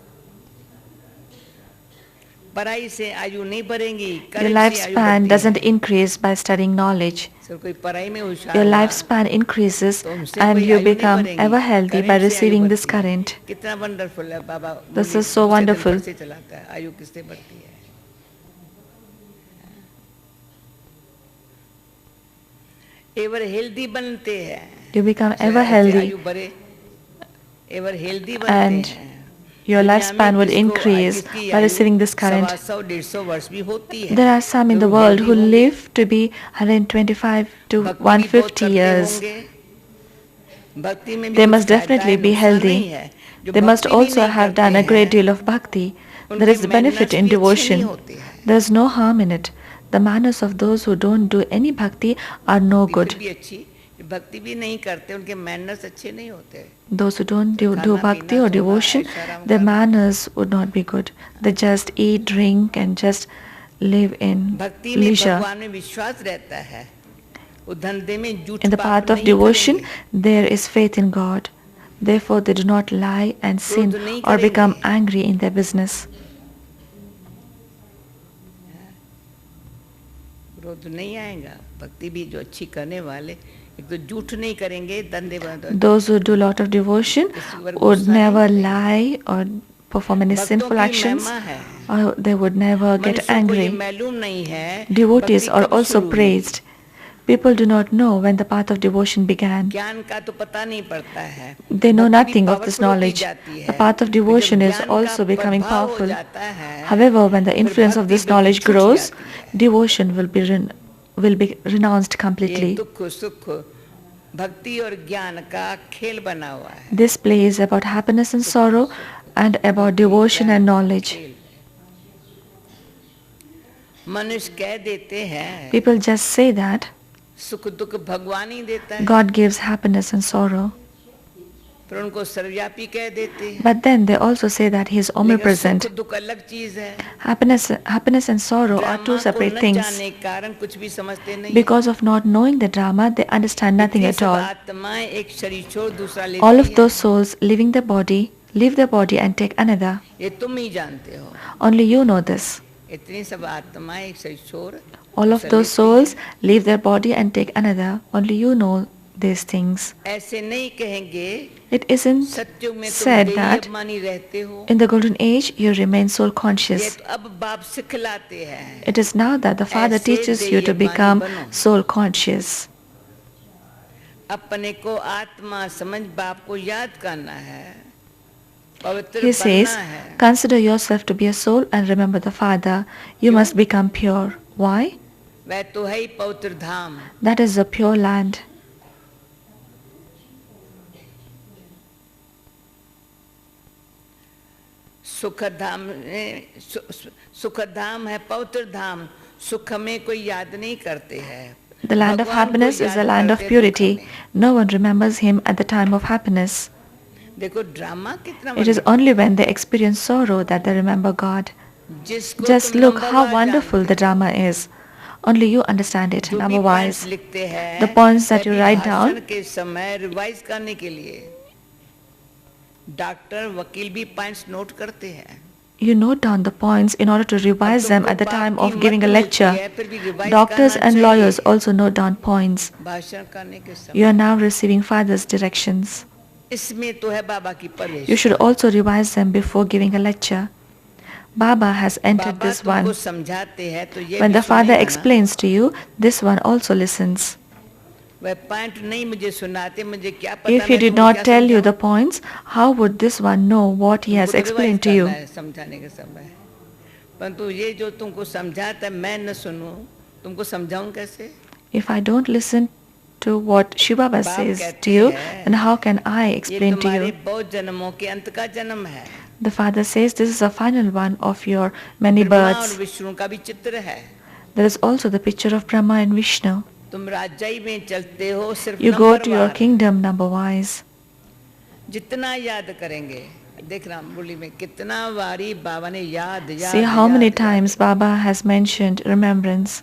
[SPEAKER 1] पढ़ाई से आयु नहीं बढ़ेगी,
[SPEAKER 2] Your
[SPEAKER 1] करंट से आयु
[SPEAKER 2] lifespan
[SPEAKER 1] बढ़ती
[SPEAKER 2] doesn't
[SPEAKER 1] है।
[SPEAKER 2] increase by studying knowledge.
[SPEAKER 1] Sir कोई पढ़ाई में होशियार
[SPEAKER 2] Your
[SPEAKER 1] हुआ,
[SPEAKER 2] lifespan increases
[SPEAKER 1] तो उनसे
[SPEAKER 2] and
[SPEAKER 1] कोई
[SPEAKER 2] you
[SPEAKER 1] आयु नहीं
[SPEAKER 2] become
[SPEAKER 1] बढ़ेगी,
[SPEAKER 2] ever healthy by
[SPEAKER 1] करंट से आयु
[SPEAKER 2] receiving this
[SPEAKER 1] बढ़ती है।
[SPEAKER 2] current.
[SPEAKER 1] कितना वंडरफुल है बाबा,
[SPEAKER 2] This
[SPEAKER 1] मुरली
[SPEAKER 2] is so
[SPEAKER 1] दूसरे दिन
[SPEAKER 2] wonderful.
[SPEAKER 1] पर से चलाता है, आयु किससे बढ़ती है? एवर हेल्दी बनते हैं,
[SPEAKER 2] You become
[SPEAKER 1] ऐसे
[SPEAKER 2] ever
[SPEAKER 1] ऐसे
[SPEAKER 2] healthy
[SPEAKER 1] आयु बढ़े, एवर हेल्दी बनते
[SPEAKER 2] and
[SPEAKER 1] हैं।
[SPEAKER 2] your
[SPEAKER 1] दुनिया में
[SPEAKER 2] lifespan would
[SPEAKER 1] किसको
[SPEAKER 2] increase
[SPEAKER 1] किसकी
[SPEAKER 2] by
[SPEAKER 1] आयु
[SPEAKER 2] receiving this current.
[SPEAKER 1] 125 150 वर्ष भी होती है।
[SPEAKER 2] There are some in the
[SPEAKER 1] जो
[SPEAKER 2] world
[SPEAKER 1] healthy
[SPEAKER 2] who
[SPEAKER 1] होंगे,
[SPEAKER 2] live to be 125 to
[SPEAKER 1] भक्ति भी बहुत
[SPEAKER 2] 150
[SPEAKER 1] करते
[SPEAKER 2] years.
[SPEAKER 1] होंगे, भक्ति में भी
[SPEAKER 2] They
[SPEAKER 1] कुछ
[SPEAKER 2] must
[SPEAKER 1] फायदा
[SPEAKER 2] definitely
[SPEAKER 1] है,
[SPEAKER 2] be
[SPEAKER 1] नुकसान नहीं
[SPEAKER 2] healthy.
[SPEAKER 1] है। जो
[SPEAKER 2] They must
[SPEAKER 1] भक्ति भी
[SPEAKER 2] also
[SPEAKER 1] नहीं
[SPEAKER 2] have
[SPEAKER 1] करते
[SPEAKER 2] done a great
[SPEAKER 1] हैं,
[SPEAKER 2] deal of bhakti. There
[SPEAKER 1] उनके
[SPEAKER 2] is benefit
[SPEAKER 1] manners
[SPEAKER 2] in
[SPEAKER 1] भी अच्छे नहीं
[SPEAKER 2] devotion.
[SPEAKER 1] होते हैं।
[SPEAKER 2] There is no harm in it. The manners of those who don't do any bhakti are no
[SPEAKER 1] भक्ति
[SPEAKER 2] good.
[SPEAKER 1] भी अच्छी, भक्ति भी नहीं करते, उनके मैनर्स अच्छे नहीं होते।
[SPEAKER 2] Those who don't do
[SPEAKER 1] खाना
[SPEAKER 2] bhakti
[SPEAKER 1] पीना
[SPEAKER 2] or
[SPEAKER 1] सोना
[SPEAKER 2] devotion,
[SPEAKER 1] ऐश आराम
[SPEAKER 2] their
[SPEAKER 1] करना,
[SPEAKER 2] manners would not be good. They just eat, drink and just live in
[SPEAKER 1] भक्ति में
[SPEAKER 2] leisure.
[SPEAKER 1] भगवान में विश्वास रहता है, वो धंधे में झूठ
[SPEAKER 2] In the
[SPEAKER 1] पाप
[SPEAKER 2] path of
[SPEAKER 1] नहीं
[SPEAKER 2] devotion,
[SPEAKER 1] करेंगे,
[SPEAKER 2] there is faith in God. Therefore, they do not lie and sin
[SPEAKER 1] क्रोध नहीं
[SPEAKER 2] or become
[SPEAKER 1] करेंगे।
[SPEAKER 2] angry in their business.
[SPEAKER 1] क्रोध नहीं आएगा। भक्ति भी जो अच्छी करने वाले, एक तो झूठ नहीं करेंगे, धंधे बंद।
[SPEAKER 2] Those who do a lot of devotion would never lie or perform any
[SPEAKER 1] भक्तों
[SPEAKER 2] sinful
[SPEAKER 1] की
[SPEAKER 2] actions,
[SPEAKER 1] महिमा है,
[SPEAKER 2] or they would never get
[SPEAKER 1] मनुष्यों को ये
[SPEAKER 2] angry.
[SPEAKER 1] मालूम नहीं है
[SPEAKER 2] Devotees
[SPEAKER 1] भक्ति
[SPEAKER 2] are
[SPEAKER 1] कब
[SPEAKER 2] also
[SPEAKER 1] शुरू हुई।
[SPEAKER 2] praised. People do not know when the path of devotion began.
[SPEAKER 1] ज्ञान का तो पता नहीं पड़ता है,
[SPEAKER 2] They know
[SPEAKER 1] भक्ति भी
[SPEAKER 2] nothing of this
[SPEAKER 1] powerful होती
[SPEAKER 2] knowledge.
[SPEAKER 1] जाती
[SPEAKER 2] The
[SPEAKER 1] है।
[SPEAKER 2] path of
[SPEAKER 1] फिर जब
[SPEAKER 2] devotion is
[SPEAKER 1] ज्ञान का
[SPEAKER 2] also becoming
[SPEAKER 1] प्रभाव हो
[SPEAKER 2] powerful.
[SPEAKER 1] जाता है,
[SPEAKER 2] However, when the
[SPEAKER 1] फिर
[SPEAKER 2] influence of
[SPEAKER 1] भक्ति
[SPEAKER 2] this
[SPEAKER 1] बिल्कुल
[SPEAKER 2] knowledge
[SPEAKER 1] छूट
[SPEAKER 2] grows,
[SPEAKER 1] जाती है।
[SPEAKER 2] devotion will be renounced
[SPEAKER 1] ये
[SPEAKER 2] completely.
[SPEAKER 1] दुख सुख भक्ति और ज्ञान का खेल बना हुआ है।
[SPEAKER 2] This play is about happiness and sorrow and about devotion and knowledge.
[SPEAKER 1] मनुष्य कह देते हैं
[SPEAKER 2] People just say that
[SPEAKER 1] सुख दुख भगवान ही देता है,
[SPEAKER 2] God gives happiness and sorrow.
[SPEAKER 1] फिर उनको सर्वव्यापी कह देते हैं।
[SPEAKER 2] But then they also say that He is
[SPEAKER 1] लेकिन
[SPEAKER 2] omnipresent.
[SPEAKER 1] सुख दुख अलग चीज है।
[SPEAKER 2] Happiness and sorrow are
[SPEAKER 1] drama
[SPEAKER 2] two
[SPEAKER 1] को
[SPEAKER 2] separate
[SPEAKER 1] न
[SPEAKER 2] things.
[SPEAKER 1] जानने के कारण कुछ भी समझते नहीं।
[SPEAKER 2] Because of not knowing the drama, they understand nothing
[SPEAKER 1] इतनी
[SPEAKER 2] at
[SPEAKER 1] सब
[SPEAKER 2] all.
[SPEAKER 1] आत्माएं एक शरीर छोड़ दूसरा
[SPEAKER 2] All
[SPEAKER 1] लेती
[SPEAKER 2] of
[SPEAKER 1] है।
[SPEAKER 2] those souls leave the body and take another.
[SPEAKER 1] ये तुम ही जानते हो।
[SPEAKER 2] Only you know this.
[SPEAKER 1] इतनी सब आत्माएं एक शरीर छोड़
[SPEAKER 2] All of
[SPEAKER 1] दूसरा
[SPEAKER 2] those
[SPEAKER 1] लेती
[SPEAKER 2] souls
[SPEAKER 1] हैं।
[SPEAKER 2] leave their body and take another. Only you know these things.
[SPEAKER 1] ऐसे नहीं कहेंगे
[SPEAKER 2] It isn't
[SPEAKER 1] सत्युग में तुम
[SPEAKER 2] said
[SPEAKER 1] देही
[SPEAKER 2] that
[SPEAKER 1] अभिमानी रहते हो।
[SPEAKER 2] in the golden age you remain soul
[SPEAKER 1] ये
[SPEAKER 2] conscious.
[SPEAKER 1] तो अब बाप सिखलाते हैं।
[SPEAKER 2] It is now that the Father
[SPEAKER 1] ऐसे
[SPEAKER 2] teaches you to
[SPEAKER 1] देही
[SPEAKER 2] become
[SPEAKER 1] अभिमानी बनो।
[SPEAKER 2] soul conscious.
[SPEAKER 1] अपने को आत्मा समझ बाप को याद करना है, पवित्र
[SPEAKER 2] He says,
[SPEAKER 1] बनना है।
[SPEAKER 2] consider yourself to be a soul and remember the Father. You must become pure. Why?
[SPEAKER 1] वह तो है ही पवित्र धाम।
[SPEAKER 2] That is the pure land.
[SPEAKER 1] सुख धाम सुख धाम है, पवित्र धाम। सुख में कोई याद नहीं करते हैं।
[SPEAKER 2] The land of
[SPEAKER 1] भगवान को
[SPEAKER 2] happiness is
[SPEAKER 1] याद
[SPEAKER 2] the land of
[SPEAKER 1] करते
[SPEAKER 2] purity.
[SPEAKER 1] दुख में।
[SPEAKER 2] No one remembers Him at the time of happiness.
[SPEAKER 1] देखो ड्रामा कितना
[SPEAKER 2] It is only when they experience sorrow that they remember God.
[SPEAKER 1] जिसको
[SPEAKER 2] Just
[SPEAKER 1] तुम
[SPEAKER 2] look
[SPEAKER 1] number
[SPEAKER 2] how
[SPEAKER 1] wise
[SPEAKER 2] wonderful the
[SPEAKER 1] जानते हो,
[SPEAKER 2] drama is. Only you understand it,
[SPEAKER 1] जो भी
[SPEAKER 2] number
[SPEAKER 1] points
[SPEAKER 2] wise.
[SPEAKER 1] लिखते हैं,
[SPEAKER 2] The points that you
[SPEAKER 1] सभी
[SPEAKER 2] write
[SPEAKER 1] भाषण
[SPEAKER 2] down,
[SPEAKER 1] के समय रिवाइज करने के लिए डॉक्टर वकील भी पॉइंट्स नोट करते हैं।
[SPEAKER 2] you note down the points in order to revise them at the time of giving a lecture. Doctors and lawyers also note down points.
[SPEAKER 1] भाषण करने के समय
[SPEAKER 2] You are now receiving Father's directions.
[SPEAKER 1] इसमें तो है बाबा की प्रवेश।
[SPEAKER 2] You should also revise them before giving a lecture. Baba has entered
[SPEAKER 1] Baba
[SPEAKER 2] this
[SPEAKER 1] तुमको
[SPEAKER 2] one.
[SPEAKER 1] समझाते हैं तो ये
[SPEAKER 2] When
[SPEAKER 1] भी
[SPEAKER 2] the Father
[SPEAKER 1] सुनेगा ना।
[SPEAKER 2] explains to you, this one also listens.
[SPEAKER 1] वह पॉइंट नहीं मुझे सुनाते, मुझे क्या पता
[SPEAKER 2] If he
[SPEAKER 1] मैं
[SPEAKER 2] did
[SPEAKER 1] तुमको
[SPEAKER 2] not
[SPEAKER 1] क्या
[SPEAKER 2] tell you
[SPEAKER 1] समझाऊं?
[SPEAKER 2] the points, how would this one know what he has
[SPEAKER 1] तुमको
[SPEAKER 2] explained to
[SPEAKER 1] रिवाइज
[SPEAKER 2] you?
[SPEAKER 1] करना है समझाने के समय। परंतु ये जो तुमको समझाता है मैं न सुनूं, तुमको समझाऊं कैसे?
[SPEAKER 2] If I don't listen to what Shiv Baba
[SPEAKER 1] बाप
[SPEAKER 2] says
[SPEAKER 1] कहते
[SPEAKER 2] to you,
[SPEAKER 1] हैं,
[SPEAKER 2] then how can I
[SPEAKER 1] ये
[SPEAKER 2] explain to
[SPEAKER 1] तुम्हारे
[SPEAKER 2] you?
[SPEAKER 1] बहुत जन्मों के अंत का जन्म है।
[SPEAKER 2] The Father says this is the final one of your many
[SPEAKER 1] Brahma और
[SPEAKER 2] births.
[SPEAKER 1] विष्णु का भी चित्र है।
[SPEAKER 2] There is also the picture of Brahma and Vishnu.
[SPEAKER 1] तुम राज्य में चलते हो सिर्फ
[SPEAKER 2] You go to your
[SPEAKER 1] नंबरवार,
[SPEAKER 2] kingdom number wise.
[SPEAKER 1] जितना याद करेंगे. देख रहा मुरली में कितना बारी बाबा ने याद याद
[SPEAKER 2] See how many
[SPEAKER 1] याद
[SPEAKER 2] times Baba has mentioned remembrance.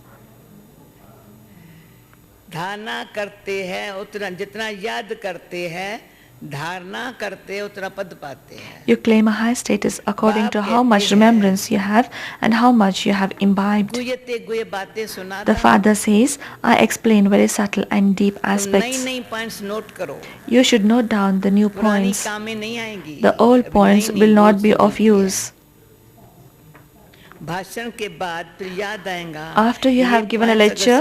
[SPEAKER 1] धारणा करते हैं उतना, जितना याद करते हैं धारणा करते उतना पद पाते हैं.
[SPEAKER 2] You claim a high status according to how much remembrance you have and how much you have imbibed.
[SPEAKER 1] गुयते Guru बातें सुना.
[SPEAKER 2] The father says, I explain very subtle and deep
[SPEAKER 1] नई
[SPEAKER 2] aspects.
[SPEAKER 1] नई पॉइंट्स नोट करो.
[SPEAKER 2] You should note down the new
[SPEAKER 1] पुरानी
[SPEAKER 2] points.
[SPEAKER 1] काम में नहीं आएंगी.
[SPEAKER 2] The old points will not be of use.
[SPEAKER 1] भाषण के बाद फिर याद आएगा.
[SPEAKER 2] After you have given a lecture,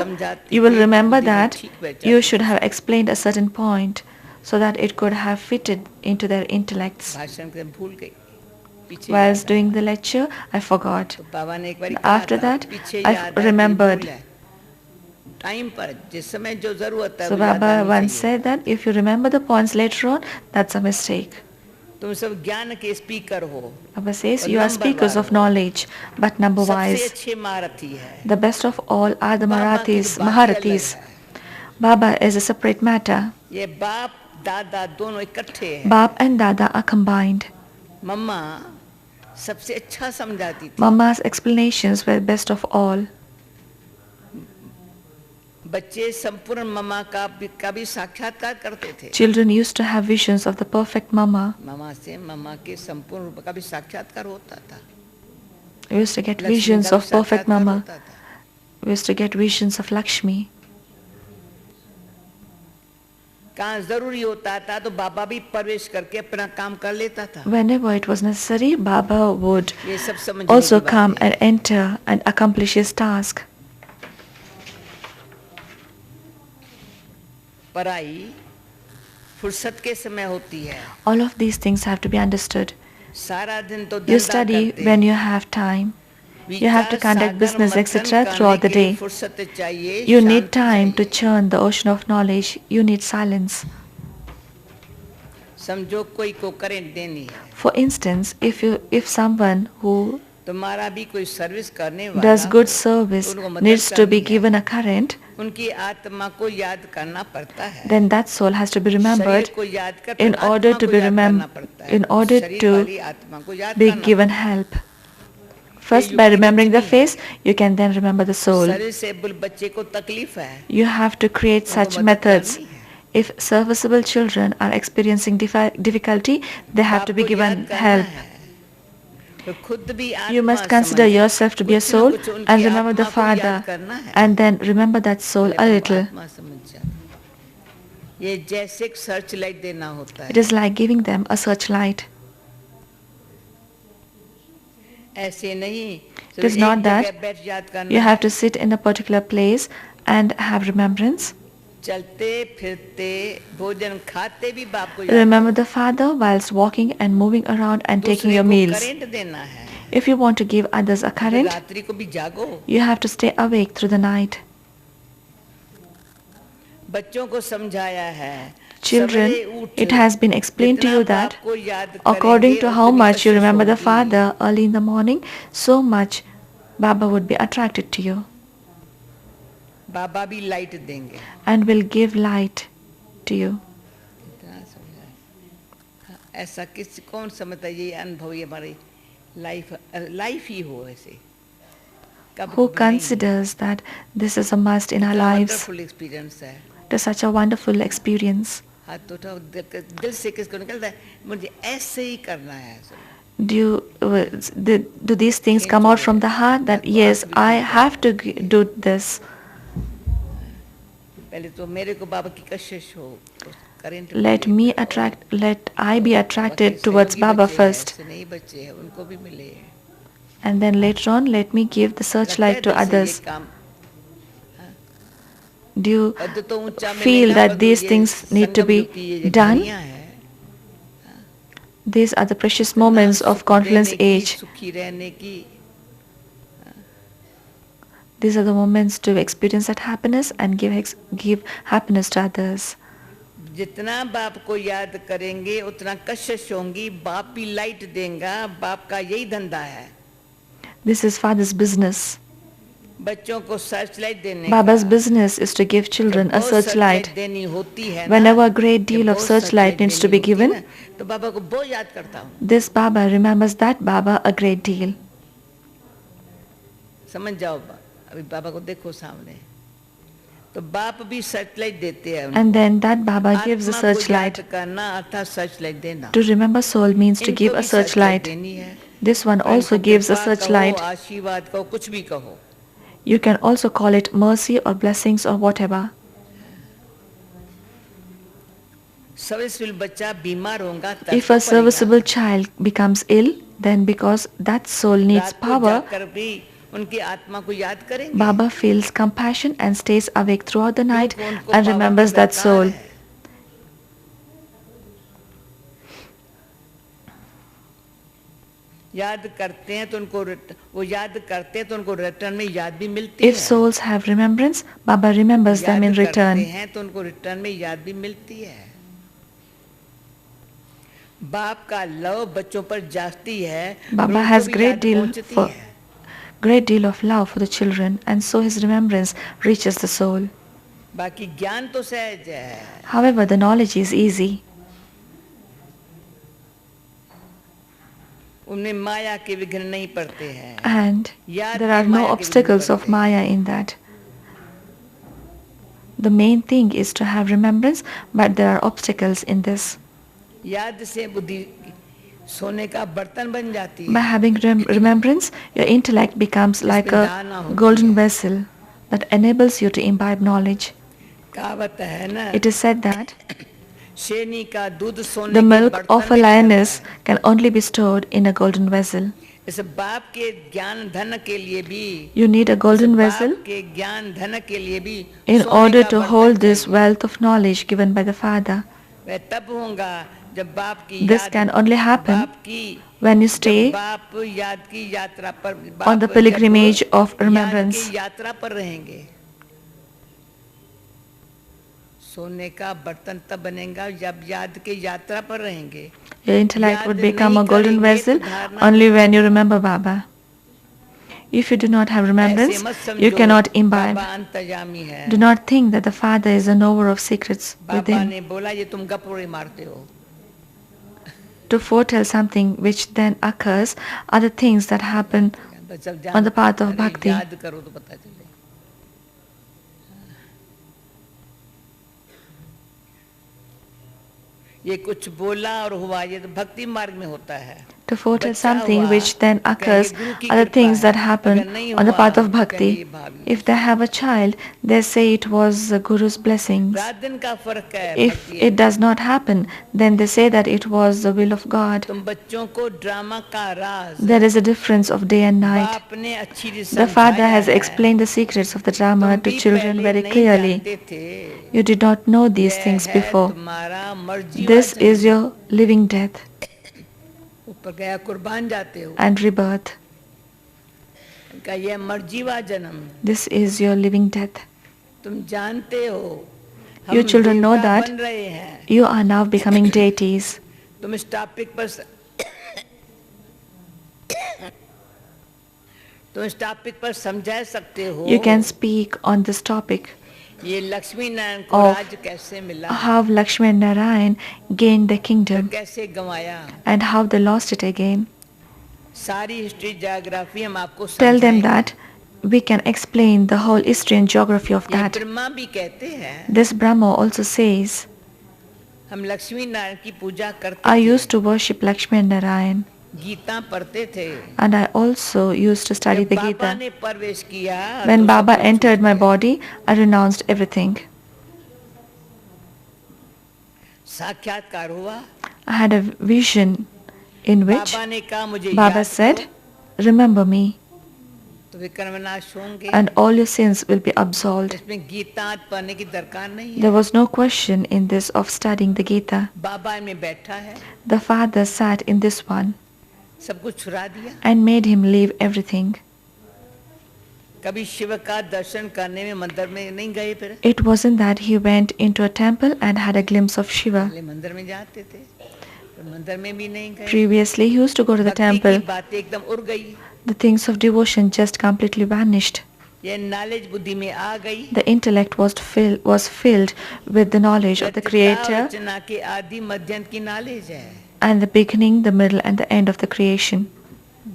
[SPEAKER 2] you will remember that you should have explained a certain point so that it could have fitted into their intellects.
[SPEAKER 1] भाषण के भूल गई. पीछे
[SPEAKER 2] Whilst doing the lecture, I forgot.
[SPEAKER 1] बाबा ने एक बार कहा
[SPEAKER 2] After
[SPEAKER 1] था,
[SPEAKER 2] that,
[SPEAKER 1] पीछे
[SPEAKER 2] I
[SPEAKER 1] याद है,
[SPEAKER 2] remembered.
[SPEAKER 1] भूल है. टाइम पर जिस समय जो जरूरत है
[SPEAKER 2] So
[SPEAKER 1] वो याद
[SPEAKER 2] Baba
[SPEAKER 1] आनी
[SPEAKER 2] once
[SPEAKER 1] चाहिए.
[SPEAKER 2] said that if you remember the points later on, that's a mistake.
[SPEAKER 1] तुम सब ज्ञान के स्पीकर हो.
[SPEAKER 2] Baba says
[SPEAKER 1] और
[SPEAKER 2] you are
[SPEAKER 1] number
[SPEAKER 2] speakers of
[SPEAKER 1] वार हो.
[SPEAKER 2] knowledge, but number
[SPEAKER 1] सबसे
[SPEAKER 2] wise.
[SPEAKER 1] अच्छे महारथी है.
[SPEAKER 2] The best of all are the
[SPEAKER 1] बाबा की
[SPEAKER 2] Marathis,
[SPEAKER 1] तो बात ही अलग
[SPEAKER 2] Maharathis.
[SPEAKER 1] है.
[SPEAKER 2] Baba is a separate matter.
[SPEAKER 1] ये बाप दादा दोनों इकट्ठे हैं.
[SPEAKER 2] Bab and Dada are combined.
[SPEAKER 1] मम्मा सबसे अच्छा समझाती थी.
[SPEAKER 2] Mama's explanations were best of all.
[SPEAKER 1] बच्चे संपूर्ण मम्मा का भी साक्षात्कार करते थे.
[SPEAKER 2] Children used to have visions of the perfect Mama.
[SPEAKER 1] मम्मा से मम्मा के संपूर्ण रूप का भी साक्षात्कार होता था.
[SPEAKER 2] We used to get
[SPEAKER 1] Lakshmi
[SPEAKER 2] visions
[SPEAKER 1] का भी
[SPEAKER 2] of perfect
[SPEAKER 1] साक्षात्कार
[SPEAKER 2] Mama.
[SPEAKER 1] होता था.
[SPEAKER 2] We used to get visions of Lakshmi.
[SPEAKER 1] कहाँ जरूरी होता था तो बाबा भी प्रवेश करके अपना काम कर लेता था.
[SPEAKER 2] Whenever it was necessary, Baba would
[SPEAKER 1] ये सब समझने
[SPEAKER 2] also
[SPEAKER 1] की बात
[SPEAKER 2] come
[SPEAKER 1] है.
[SPEAKER 2] and enter and accomplish his task.
[SPEAKER 1] पढ़ाई फुर्सत के समय होती है.
[SPEAKER 2] All of these things have to be understood.
[SPEAKER 1] सारा दिन तो
[SPEAKER 2] You
[SPEAKER 1] धंधा
[SPEAKER 2] study
[SPEAKER 1] करते.
[SPEAKER 2] when you have time. You have to conduct business, etc. throughout the day.
[SPEAKER 1] फुर्सत चाहिए.
[SPEAKER 2] You need
[SPEAKER 1] Shanti
[SPEAKER 2] time to
[SPEAKER 1] चाहिए.
[SPEAKER 2] churn the ocean of knowledge. You need silence.
[SPEAKER 1] समझो कोई को करेंट देनी है.
[SPEAKER 2] For instance, if someone who
[SPEAKER 1] तुम्हारा भी कोई सर्विस करने वाला
[SPEAKER 2] does good
[SPEAKER 1] हो,
[SPEAKER 2] service
[SPEAKER 1] उनको मदद
[SPEAKER 2] needs to be
[SPEAKER 1] करनी है.
[SPEAKER 2] given a current,
[SPEAKER 1] उनकी आत्मा को याद करना पड़ता है.
[SPEAKER 2] then that soul has to be remembered
[SPEAKER 1] शरीर को याद कर,
[SPEAKER 2] in
[SPEAKER 1] फिर
[SPEAKER 2] order
[SPEAKER 1] आत्मा
[SPEAKER 2] to
[SPEAKER 1] को
[SPEAKER 2] be
[SPEAKER 1] याद करना पड़ता है.
[SPEAKER 2] in order
[SPEAKER 1] शरीर
[SPEAKER 2] to
[SPEAKER 1] वाली आत्मा को याद
[SPEAKER 2] be
[SPEAKER 1] करना
[SPEAKER 2] given
[SPEAKER 1] पड़ता है.
[SPEAKER 2] help. First, by remembering the face, you can then remember the soul.
[SPEAKER 1] शरीर से बच्चे को तकलीफ है.
[SPEAKER 2] You have to create
[SPEAKER 1] उनको
[SPEAKER 2] such
[SPEAKER 1] मदद
[SPEAKER 2] methods.
[SPEAKER 1] करनी है.
[SPEAKER 2] If serviceable children are experiencing difficulty, they have to be
[SPEAKER 1] आपको
[SPEAKER 2] given
[SPEAKER 1] याद करना
[SPEAKER 2] help.
[SPEAKER 1] है. तो खुद भी
[SPEAKER 2] You
[SPEAKER 1] आत्मा
[SPEAKER 2] must consider
[SPEAKER 1] समझ,
[SPEAKER 2] yourself to be a
[SPEAKER 1] कुछ न
[SPEAKER 2] soul
[SPEAKER 1] कुछ उनकी
[SPEAKER 2] and remember the
[SPEAKER 1] आत्मा को याद
[SPEAKER 2] Father
[SPEAKER 1] करना है.
[SPEAKER 2] and then remember that soul a
[SPEAKER 1] पहले
[SPEAKER 2] little.
[SPEAKER 1] आत्मा समझ जाती. ये जैसे एक सर्च लाइट देना होता है.
[SPEAKER 2] It is like giving them a searchlight.
[SPEAKER 1] ऐसे नहीं.
[SPEAKER 2] It is
[SPEAKER 1] एक
[SPEAKER 2] not
[SPEAKER 1] जगह
[SPEAKER 2] that
[SPEAKER 1] बैठ याद करना
[SPEAKER 2] you
[SPEAKER 1] है.
[SPEAKER 2] have to sit in a particular place and have remembrance.
[SPEAKER 1] चलते फिरते भोजन खाते भी बाप को याद.
[SPEAKER 2] Remember the Father whilst walking and moving around and taking
[SPEAKER 1] दूसरे
[SPEAKER 2] your
[SPEAKER 1] को
[SPEAKER 2] meals.
[SPEAKER 1] करंट देना है.
[SPEAKER 2] If you want to give others a
[SPEAKER 1] तो
[SPEAKER 2] current,
[SPEAKER 1] रात्रि को भी जागो.
[SPEAKER 2] you have to stay awake through the night.
[SPEAKER 1] बच्चों को समझाया है.
[SPEAKER 2] Children,
[SPEAKER 1] सवेरे उठ,
[SPEAKER 2] it has been explained to
[SPEAKER 1] जितना
[SPEAKER 2] you
[SPEAKER 1] बाप
[SPEAKER 2] that
[SPEAKER 1] को याद
[SPEAKER 2] according
[SPEAKER 1] करेंगे,
[SPEAKER 2] to how
[SPEAKER 1] उतनी
[SPEAKER 2] much you
[SPEAKER 1] Kashish
[SPEAKER 2] remember the
[SPEAKER 1] होगी.
[SPEAKER 2] Father early in the morning, so much Baba would be attracted to you
[SPEAKER 1] बाबा भी लाइट देंगे.
[SPEAKER 2] and will give light to you.
[SPEAKER 1] इतना समझाया. हाँ, ऐसा किसी कौन समझता है ये अनुभव ये हमारी लाइफ ही हो ऐसे. कब
[SPEAKER 2] Who
[SPEAKER 1] नहीं.
[SPEAKER 2] considers that this is a must in our lives?
[SPEAKER 1] Wonderful experience है.
[SPEAKER 2] It is such a wonderful experience.
[SPEAKER 1] हाथ उठाओ. दिल से किसको निकलता है मुझे ऐसे ही करना है.
[SPEAKER 2] Do these things come out from the heart that yes, I have to do this?
[SPEAKER 1] पहले तो मेरे को बाबा की कशिश हो. Current
[SPEAKER 2] Let I be attracted towards Baba first,
[SPEAKER 1] नहीं बच्चे हैं उनको भी मिले.
[SPEAKER 2] and then later on let me give the searchlight to others. Do you feel that these things need to be done? These are the precious moments of confluence age.
[SPEAKER 1] सुखी रहने की.
[SPEAKER 2] These are the moments to experience that happiness and give happiness to others.
[SPEAKER 1] जितना बाप को याद करेंगे उतना कशिश होंगी. बाप भी लाइट देगा. बाप का यही धंधा है.
[SPEAKER 2] This is Father's business.
[SPEAKER 1] बच्चों को सर्चलाइट देने
[SPEAKER 2] Baba's
[SPEAKER 1] का
[SPEAKER 2] business is to give children a
[SPEAKER 1] बहुत
[SPEAKER 2] searchlight.
[SPEAKER 1] देनी होती है ना,
[SPEAKER 2] Whenever a great
[SPEAKER 1] जब
[SPEAKER 2] deal of
[SPEAKER 1] बहुत
[SPEAKER 2] searchlight needs to
[SPEAKER 1] देनी
[SPEAKER 2] be
[SPEAKER 1] होती है
[SPEAKER 2] given,
[SPEAKER 1] ना, तो बाबा को बहुत याद करता हूँ.
[SPEAKER 2] this Baba remembers that Baba a great deal.
[SPEAKER 1] समझ जाओ, अभी बाबा को देखो सामने, तो बाप भी सर्चलाइट देते हैं.
[SPEAKER 2] And then that Baba gives a
[SPEAKER 1] आत्मा को
[SPEAKER 2] searchlight.
[SPEAKER 1] याद करना अर्थात सर्चलाइट देना.
[SPEAKER 2] To remember soul means to give
[SPEAKER 1] इनको
[SPEAKER 2] a
[SPEAKER 1] भी सर्चलाइट
[SPEAKER 2] searchlight.
[SPEAKER 1] देनी है.
[SPEAKER 2] This one
[SPEAKER 1] और
[SPEAKER 2] also
[SPEAKER 1] इनको
[SPEAKER 2] gives a
[SPEAKER 1] कृपा
[SPEAKER 2] searchlight.
[SPEAKER 1] कहो, आशीर्वाद कहो, कुछ भी कहो.
[SPEAKER 2] You can also call it mercy or blessings or whatever.
[SPEAKER 1] सर्विसफुल बच्चा बीमार होगा तब
[SPEAKER 2] If a serviceable child becomes ill, then because that soul needs power,
[SPEAKER 1] भी उनकी आत्मा को याद करेंगे.
[SPEAKER 2] Baba feels compassion and stays awake throughout the night
[SPEAKER 1] क्योंकि उनको
[SPEAKER 2] and
[SPEAKER 1] पावर
[SPEAKER 2] remembers
[SPEAKER 1] की
[SPEAKER 2] that
[SPEAKER 1] दरकार
[SPEAKER 2] soul.
[SPEAKER 1] है. याद करते हैं तो उनको वो याद करते हैं तो उनको रिटर्न में याद भी मिलती
[SPEAKER 2] If
[SPEAKER 1] है.
[SPEAKER 2] souls have remembrance, Baba remembers them in
[SPEAKER 1] याद करते
[SPEAKER 2] return.
[SPEAKER 1] हैं तो उनको रिटर्न में याद भी मिलती है. बाप का लव बच्चों पर जाती है.
[SPEAKER 2] Baba
[SPEAKER 1] उनको
[SPEAKER 2] has
[SPEAKER 1] भी
[SPEAKER 2] great
[SPEAKER 1] याद
[SPEAKER 2] deal
[SPEAKER 1] पहुंचती
[SPEAKER 2] for
[SPEAKER 1] है.
[SPEAKER 2] great deal of love for the children, and so his remembrance reaches the soul.
[SPEAKER 1] बाकी ज्ञान तो सहज है.
[SPEAKER 2] However, the knowledge is easy.
[SPEAKER 1] उनमें माया के विघ्न नहीं पड़ते हैं.
[SPEAKER 2] And
[SPEAKER 1] याद
[SPEAKER 2] there
[SPEAKER 1] के
[SPEAKER 2] are no
[SPEAKER 1] माया के विघ्न
[SPEAKER 2] obstacles of
[SPEAKER 1] पड़ते हैं.
[SPEAKER 2] Maya in that. The main thing is to have remembrance, but there are obstacles in this.
[SPEAKER 1] याद से बुद्धि सोने का बर्तन बन जाती
[SPEAKER 2] By
[SPEAKER 1] है.
[SPEAKER 2] having remembrance, your intellect becomes like
[SPEAKER 1] इसमें
[SPEAKER 2] a
[SPEAKER 1] दाना होती
[SPEAKER 2] golden
[SPEAKER 1] है.
[SPEAKER 2] vessel that enables you to imbibe knowledge.
[SPEAKER 1] कहावत है ना,
[SPEAKER 2] It is said that
[SPEAKER 1] शेरनी का दूध सोने
[SPEAKER 2] the
[SPEAKER 1] के
[SPEAKER 2] milk
[SPEAKER 1] बर्तन
[SPEAKER 2] of a
[SPEAKER 1] में
[SPEAKER 2] lioness
[SPEAKER 1] ठहरता है.
[SPEAKER 2] can only be stored in a golden vessel.
[SPEAKER 1] इस बाप के ज्ञान धन के लिए भी,
[SPEAKER 2] You need a golden
[SPEAKER 1] इस
[SPEAKER 2] vessel
[SPEAKER 1] बाप के ज्ञान धन के लिए भी
[SPEAKER 2] in
[SPEAKER 1] सोने
[SPEAKER 2] order
[SPEAKER 1] का
[SPEAKER 2] to
[SPEAKER 1] बर्तन
[SPEAKER 2] hold this
[SPEAKER 1] चाहिए.
[SPEAKER 2] wealth of knowledge given by the Father.
[SPEAKER 1] वह तब होगा जब बाप की
[SPEAKER 2] This
[SPEAKER 1] याद,
[SPEAKER 2] can only happen
[SPEAKER 1] बाप की
[SPEAKER 2] when you
[SPEAKER 1] जब
[SPEAKER 2] stay
[SPEAKER 1] बाप याद की यात्रा पर,
[SPEAKER 2] on the
[SPEAKER 1] बाप
[SPEAKER 2] pilgrimage
[SPEAKER 1] जब
[SPEAKER 2] of
[SPEAKER 1] याद
[SPEAKER 2] remembrance.
[SPEAKER 1] की यात्रा पर रहेंगे. सोने का बर्तन तब बनेगा जब याद की यात्रा पर रहेंगे.
[SPEAKER 2] Your intellect would
[SPEAKER 1] याद
[SPEAKER 2] become a
[SPEAKER 1] नहीं
[SPEAKER 2] golden
[SPEAKER 1] करेंगे
[SPEAKER 2] vessel
[SPEAKER 1] तो धारणा
[SPEAKER 2] only when you remember Baba. If you do not have remembrance,
[SPEAKER 1] ऐसे मत
[SPEAKER 2] you
[SPEAKER 1] समझो
[SPEAKER 2] cannot imbibe.
[SPEAKER 1] बाबा अंतर्यामी है.
[SPEAKER 2] Do not think that the Father is a knower of secrets
[SPEAKER 1] Baba
[SPEAKER 2] within.
[SPEAKER 1] ने बोला ये तुम गप्पोड़े मारते हो.
[SPEAKER 2] To foretell something which then occurs are the things that happen
[SPEAKER 1] तो जब
[SPEAKER 2] on the path of
[SPEAKER 1] अरे
[SPEAKER 2] bhakti.
[SPEAKER 1] याद करो तो पता चले. ये कुछ बोला और हुआ, ये तो भक्ति मार्ग में होता है.
[SPEAKER 2] To foretell
[SPEAKER 1] बच्चा
[SPEAKER 2] something
[SPEAKER 1] हुआ,
[SPEAKER 2] which then occurs
[SPEAKER 1] कहेंगे गुरु की
[SPEAKER 2] are the
[SPEAKER 1] कृपा
[SPEAKER 2] things that
[SPEAKER 1] है.
[SPEAKER 2] happen
[SPEAKER 1] अगर नहीं
[SPEAKER 2] on the
[SPEAKER 1] हुआ,
[SPEAKER 2] path of
[SPEAKER 1] कहेंगे
[SPEAKER 2] bhakti.
[SPEAKER 1] भावी.
[SPEAKER 2] If they have a child, they say it was the Guru's blessings.
[SPEAKER 1] रात दिन का फर्क है.
[SPEAKER 2] If
[SPEAKER 1] भक्ति
[SPEAKER 2] it does not happen, then they say that it was the will of God.
[SPEAKER 1] तुम बच्चों को ड्रामा का राज
[SPEAKER 2] There is a difference of day and night.
[SPEAKER 1] बाप ने अच्छी रीत
[SPEAKER 2] The Father
[SPEAKER 1] समझाया
[SPEAKER 2] has
[SPEAKER 1] है.
[SPEAKER 2] explained the secrets of the drama
[SPEAKER 1] तुम
[SPEAKER 2] to
[SPEAKER 1] भी
[SPEAKER 2] children
[SPEAKER 1] पहले
[SPEAKER 2] very
[SPEAKER 1] नहीं
[SPEAKER 2] clearly.
[SPEAKER 1] जानते थे.
[SPEAKER 2] You did not know these
[SPEAKER 1] यह
[SPEAKER 2] things
[SPEAKER 1] है
[SPEAKER 2] before.
[SPEAKER 1] तुम्हारा मर्जी
[SPEAKER 2] This is your living death
[SPEAKER 1] ऊपर गया कुर्बान जाते हो.
[SPEAKER 2] and rebirth.
[SPEAKER 1] का यह मर्जीवा जन्म
[SPEAKER 2] This is your living death.
[SPEAKER 1] तुम जानते हो.
[SPEAKER 2] You
[SPEAKER 1] हम
[SPEAKER 2] children know
[SPEAKER 1] देवता
[SPEAKER 2] that
[SPEAKER 1] बन रहे हैं.
[SPEAKER 2] you are now becoming deities.
[SPEAKER 1] तुम इस टॉपिक पर तुम इस टॉपिक पर समझा सकते हो.
[SPEAKER 2] You can speak on this topic
[SPEAKER 1] ये लक्ष्मी नारायण को
[SPEAKER 2] of
[SPEAKER 1] राज कैसे मिला,
[SPEAKER 2] how Lakshmi and Narayan gained the kingdom
[SPEAKER 1] कैसे गंवाया.
[SPEAKER 2] and how they lost it again.
[SPEAKER 1] सारी हिस्ट्री ज्योग्राफी हम आपको
[SPEAKER 2] Tell them
[SPEAKER 1] समझाएंगे.
[SPEAKER 2] that we can explain the whole history and geography of
[SPEAKER 1] ये
[SPEAKER 2] that.
[SPEAKER 1] ब्रह्मा भी कहते हैं.
[SPEAKER 2] This Brahma also says,
[SPEAKER 1] हम लक्ष्मी नारायण की पूजा करते
[SPEAKER 2] I
[SPEAKER 1] थे.
[SPEAKER 2] used to worship Lakshmi and Narayan,
[SPEAKER 1] Gita पढ़ते थे.
[SPEAKER 2] and I also used to study
[SPEAKER 1] जब
[SPEAKER 2] the
[SPEAKER 1] बाबा
[SPEAKER 2] Gita.
[SPEAKER 1] ने प्रवेश किया
[SPEAKER 2] When
[SPEAKER 1] तो
[SPEAKER 2] Baba
[SPEAKER 1] सब कुछ
[SPEAKER 2] entered
[SPEAKER 1] छूट
[SPEAKER 2] my
[SPEAKER 1] गया.
[SPEAKER 2] body, I renounced everything.
[SPEAKER 1] साक्षात्कार हुआ.
[SPEAKER 2] I had a vision in which
[SPEAKER 1] बाबा ने कहा मुझे
[SPEAKER 2] Baba
[SPEAKER 1] याद
[SPEAKER 2] said,
[SPEAKER 1] करो,
[SPEAKER 2] remember me
[SPEAKER 1] तो विक्रम विनाश होंगे.
[SPEAKER 2] and all your sins will be absolved.
[SPEAKER 1] इसमें गीता पढ़ने की दरकार नहीं
[SPEAKER 2] There
[SPEAKER 1] है.
[SPEAKER 2] was no question in this of studying the Gita.
[SPEAKER 1] बाबा में बैठा है,
[SPEAKER 2] The Father sat in this one
[SPEAKER 1] सब कुछ छुड़ा दिया.
[SPEAKER 2] and made him leave everything.
[SPEAKER 1] कभी शिव का दर्शन करने में मंदिर में नहीं गए. फिर
[SPEAKER 2] It wasn't that he went into a temple and had a glimpse of Shiva.
[SPEAKER 1] पहले मंदिर में जाते थे, फिर मंदिर में भी नहीं गए.
[SPEAKER 2] Previously, he used to go to the
[SPEAKER 1] भक्ति की
[SPEAKER 2] temple.
[SPEAKER 1] बातें एकदम उड़ गई.
[SPEAKER 2] The things of devotion just completely vanished.
[SPEAKER 1] ये नॉलेज बुद्धि में आ गई.
[SPEAKER 2] The intellect was filled with the knowledge of the Creator
[SPEAKER 1] रचना के आदि मध्य की नॉलेज है.
[SPEAKER 2] and the beginning, the middle and the end of the creation.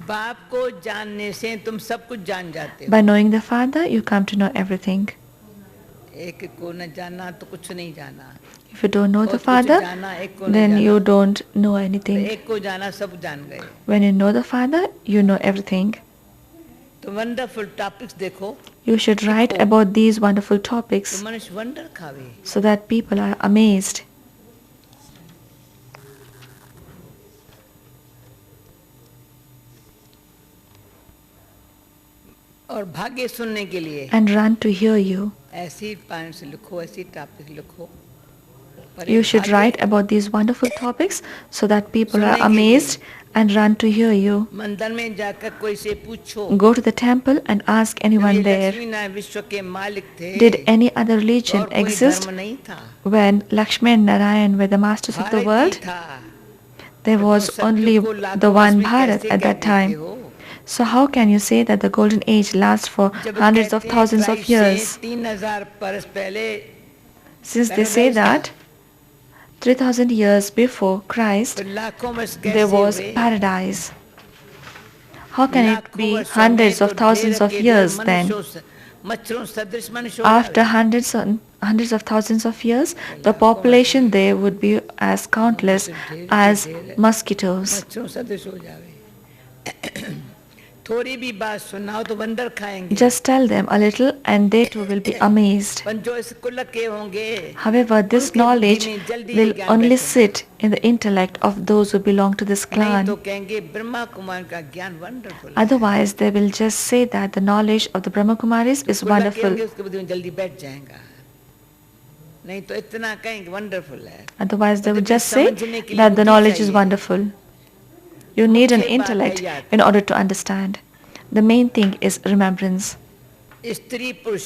[SPEAKER 1] बाप को जानने से तुम सब कुछ जान जाते हो.
[SPEAKER 2] By knowing the Father, you come to know everything.
[SPEAKER 1] एक को न जाना तो कुछ नहीं जाना.
[SPEAKER 2] If you don't know the
[SPEAKER 1] बहुत कुछ
[SPEAKER 2] Father,
[SPEAKER 1] जाना, एक को न
[SPEAKER 2] then
[SPEAKER 1] जाना.
[SPEAKER 2] you don't know anything.
[SPEAKER 1] एक को जाना सब जान गए.
[SPEAKER 2] When you know the Father, you know everything.
[SPEAKER 1] तो वंडरफुल टॉपिक्स देखो.
[SPEAKER 2] You should write about these wonderful topics
[SPEAKER 1] तो मनुष्य वंडर खावे.
[SPEAKER 2] so that people are amazed.
[SPEAKER 1] और भाग्य सुनने के लिए
[SPEAKER 2] And run to hear you.
[SPEAKER 1] ऐसी पॉइंट से लिखो, ऐसी टॉपिक लिखो.
[SPEAKER 2] You should write about these wonderful topics so that people are amazed and run to hear you.
[SPEAKER 1] मंदिर में जाकर कोई से पूछो.
[SPEAKER 2] Go to the temple and ask anyone there.
[SPEAKER 1] Lakshmi Narayan विश्व के मालिक थे.
[SPEAKER 2] Did any other religion
[SPEAKER 1] और कोई
[SPEAKER 2] exist
[SPEAKER 1] धर्म नहीं था.
[SPEAKER 2] when Lakshmi and Narayan were the masters of the
[SPEAKER 1] Bharat
[SPEAKER 2] world?
[SPEAKER 1] ही था.
[SPEAKER 2] There was only the one Bharat at that time. So how can you say that the golden age lasts for hundreds of thousands of years?
[SPEAKER 1] 3000 बरस पहले
[SPEAKER 2] Since they say that 3000 years before Christ,
[SPEAKER 1] लाखों वर्ष
[SPEAKER 2] there
[SPEAKER 1] कैसे
[SPEAKER 2] was
[SPEAKER 1] हुए?
[SPEAKER 2] paradise. How can it
[SPEAKER 1] लाखों
[SPEAKER 2] be
[SPEAKER 1] वर्षों
[SPEAKER 2] hundreds
[SPEAKER 1] में
[SPEAKER 2] of
[SPEAKER 1] तो
[SPEAKER 2] thousands
[SPEAKER 1] ढेर
[SPEAKER 2] of
[SPEAKER 1] के
[SPEAKER 2] years
[SPEAKER 1] ढेर
[SPEAKER 2] then?
[SPEAKER 1] मच्छरों सदृश मनुष्य हो
[SPEAKER 2] After
[SPEAKER 1] जावे.
[SPEAKER 2] hundreds of thousands of years, the population there would be as countless as mosquitoes.
[SPEAKER 1] मच्छरों सदृश हो जावे. थोड़ी भी बात सुनाओ तो वंडर खाएंगे.
[SPEAKER 2] Just tell them a little and they too will be amazed.
[SPEAKER 1] पर जो इस कुल के होंगे,
[SPEAKER 2] However, this
[SPEAKER 1] उनके
[SPEAKER 2] knowledge
[SPEAKER 1] बुद्धि में जल्दी
[SPEAKER 2] will
[SPEAKER 1] ज्ञान
[SPEAKER 2] only
[SPEAKER 1] बैठेगा.
[SPEAKER 2] sit in the intellect of those who belong to this
[SPEAKER 1] नहीं
[SPEAKER 2] clan.
[SPEAKER 1] तो कहेंगे ब्रह्मा कुमार का ज्ञान wonderful.
[SPEAKER 2] Otherwise, they will just say that the knowledge of the Brahma Kumaris is wonderful.
[SPEAKER 1] उसके बुद्धि में जल्दी बैठ जाएगा. नहीं तो इतना कहेंगे वंडरफुल है.
[SPEAKER 2] Otherwise, they
[SPEAKER 1] तो
[SPEAKER 2] would
[SPEAKER 1] फिर
[SPEAKER 2] just say
[SPEAKER 1] समझने के लिए
[SPEAKER 2] that the
[SPEAKER 1] बुद्धि
[SPEAKER 2] knowledge is
[SPEAKER 1] चाहिए.
[SPEAKER 2] wonderful. You need an
[SPEAKER 1] मुख्य बात है
[SPEAKER 2] intellect
[SPEAKER 1] याद.
[SPEAKER 2] in order to understand. The main thing is remembrance.
[SPEAKER 1] स्त्री पुरुष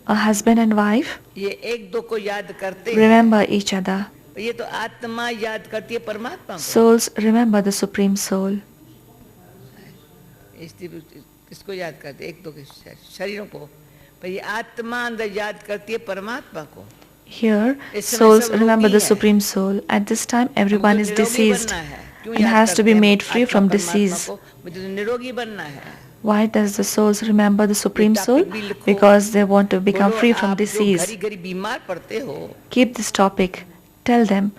[SPEAKER 2] A husband and wife
[SPEAKER 1] ये एक दो को याद करते हैं.
[SPEAKER 2] remember each other.
[SPEAKER 1] ये तो आत्मा याद करती है परमात्मा को.
[SPEAKER 2] Souls remember the Supreme Soul.
[SPEAKER 1] स्त्री पुरुष किसको याद करते हैं? एक दो के शरीरों को. पर ये आत्मा अंदर याद करती है परमात्मा को.
[SPEAKER 2] Here,
[SPEAKER 1] इस समय
[SPEAKER 2] souls
[SPEAKER 1] सब
[SPEAKER 2] remember
[SPEAKER 1] रोगी
[SPEAKER 2] the
[SPEAKER 1] हैं.
[SPEAKER 2] Supreme Soul. At this time, everyone is
[SPEAKER 1] हमको निरोगी
[SPEAKER 2] diseased
[SPEAKER 1] बनना है. क्यों
[SPEAKER 2] and
[SPEAKER 1] याद
[SPEAKER 2] has to
[SPEAKER 1] करते
[SPEAKER 2] be
[SPEAKER 1] हैं
[SPEAKER 2] made free
[SPEAKER 1] आत्मा
[SPEAKER 2] from
[SPEAKER 1] परमात्मा
[SPEAKER 2] disease.
[SPEAKER 1] को? मुझे तो निरोगी बनना है.
[SPEAKER 2] Why does the souls remember the Supreme
[SPEAKER 1] topic
[SPEAKER 2] Soul?
[SPEAKER 1] भी लिखो.
[SPEAKER 2] Because they want to become
[SPEAKER 1] बोलो,
[SPEAKER 2] free from
[SPEAKER 1] आप जो
[SPEAKER 2] disease.
[SPEAKER 1] घड़ी-घड़ी बीमार पड़ते हो,
[SPEAKER 2] Keep this topic. Tell them,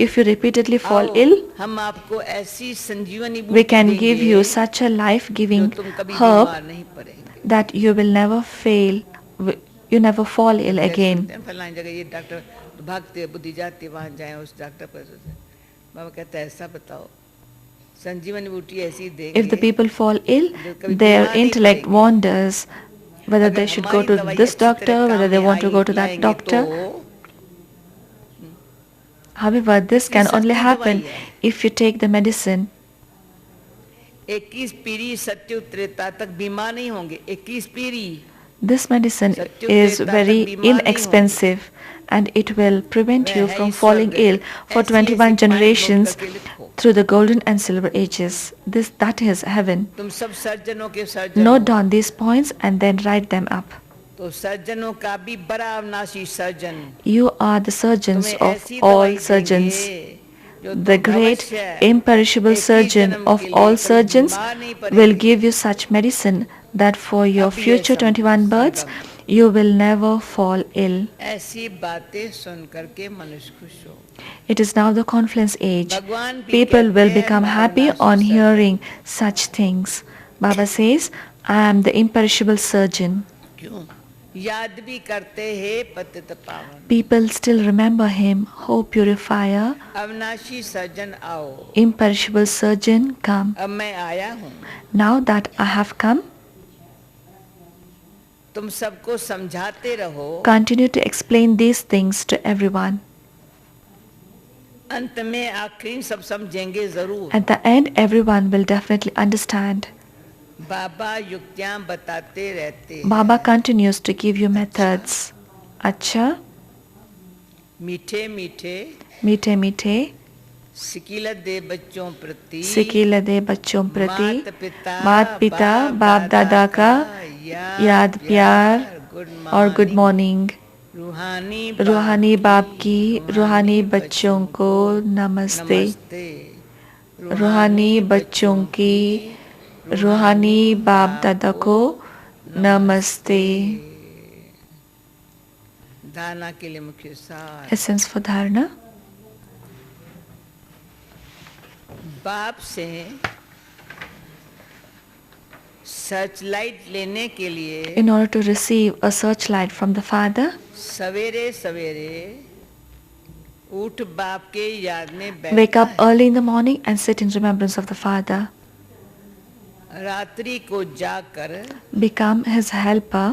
[SPEAKER 2] if you repeatedly fall
[SPEAKER 1] आओ,
[SPEAKER 2] ill,
[SPEAKER 1] हम आपको ऐसी संजीवनी
[SPEAKER 2] we
[SPEAKER 1] बूटी
[SPEAKER 2] can
[SPEAKER 1] देंगे
[SPEAKER 2] give you such a
[SPEAKER 1] जो
[SPEAKER 2] life-giving
[SPEAKER 1] तुम कभी
[SPEAKER 2] herb
[SPEAKER 1] बीमार नहीं पड़ेंगे.
[SPEAKER 2] that you will never fail, you never fall ill again.
[SPEAKER 1] फलानी जगह ये डॉक्टर भागते बुद्धि जाती वहाँ जाए उस डॉक्टर पर. बाबा कहता है ऐसा बताओ संजीवनी बूटी ऐसी देंगे.
[SPEAKER 2] If the people fall ill, their intellect wanders whether they should go to this doctor, whether they want to go to that doctor. However, this can only happen if you take the medicine.
[SPEAKER 1] 21 पीढ़ी सत्युग त्रेता तक बीमार नहीं होंगे. 21 पीढ़ी.
[SPEAKER 2] This medicine is very inexpensive and it will prevent you from falling ill for 21 generations through the golden and silver ages. That is heaven.
[SPEAKER 1] तुम सब सर्जनों के surgeon.
[SPEAKER 2] Note down these points and then write them up.
[SPEAKER 1] तो सर्जनों का भी बड़ा अविनाशी surgeon.
[SPEAKER 2] You are the surgeons
[SPEAKER 1] तुम्हें
[SPEAKER 2] of
[SPEAKER 1] ऐसी
[SPEAKER 2] all
[SPEAKER 1] दवाई
[SPEAKER 2] surgeons.
[SPEAKER 1] देंगे जो
[SPEAKER 2] The
[SPEAKER 1] तुम
[SPEAKER 2] great
[SPEAKER 1] अवश्य
[SPEAKER 2] imperishable
[SPEAKER 1] एक ही
[SPEAKER 2] surgeon
[SPEAKER 1] जन्म
[SPEAKER 2] of
[SPEAKER 1] के लिए
[SPEAKER 2] all
[SPEAKER 1] कभी
[SPEAKER 2] surgeons
[SPEAKER 1] बीमार नहीं
[SPEAKER 2] will
[SPEAKER 1] पड़ेंगे.
[SPEAKER 2] give you such medicine that for your
[SPEAKER 1] अभी ये
[SPEAKER 2] future 21 births you will never fall ill.
[SPEAKER 1] ऐसी बातें सुन करके मनुष्य खुश हो.
[SPEAKER 2] It is now the confluence age.
[SPEAKER 1] भगवान भी
[SPEAKER 2] People will
[SPEAKER 1] कहते हैं,
[SPEAKER 2] become happy
[SPEAKER 1] "मैं
[SPEAKER 2] on
[SPEAKER 1] अविनाशी
[SPEAKER 2] hearing such things." Baba says, I am the imperishable surgeon.
[SPEAKER 1] क्यों याद भी करते हैं पतित पावन.
[SPEAKER 2] People still remember him, O purifier,
[SPEAKER 1] अविनाशी सर्जन आओ.
[SPEAKER 2] imperishable surgeon, come.
[SPEAKER 1] अब मैं आया हूँ.
[SPEAKER 2] Now that I have come,
[SPEAKER 1] तुम सबको समझाते रहो.
[SPEAKER 2] continue to explain these things to everyone.
[SPEAKER 1] अंत में आखिरी सब समझेंगे जरूर.
[SPEAKER 2] At the end, everyone will definitely understand.
[SPEAKER 1] बाबा युक्तियाँ बताते रहते हैं.
[SPEAKER 2] Baba continues to give you methods. Acha,
[SPEAKER 1] मीठे मीठे
[SPEAKER 2] meete meete,
[SPEAKER 1] सिकीलदे बच्चों प्रति
[SPEAKER 2] सिकीलदे बच्चों प्रति
[SPEAKER 1] माता पिता
[SPEAKER 2] बाप दादा का याद प्यार और गुड मॉर्निंग। रूहानी बाप की रूहानी बच्चों को नमस्ते। रूहानी बच्चों की रूहानी बाप दादा को नमस्ते।
[SPEAKER 1] धारणा के लिए मुख्य सार।
[SPEAKER 2] एसेंस फॉर धारणा।
[SPEAKER 1] बाप से सर्च लाइट लेने के लिए
[SPEAKER 2] In order to receive a searchlight from the Father,
[SPEAKER 1] सवेरे सवेरे उठ बाप के याद में बैठना
[SPEAKER 2] wake up early in the morning and sit in remembrance of the Father.
[SPEAKER 1] रात्रि को जाकर
[SPEAKER 2] Become his helper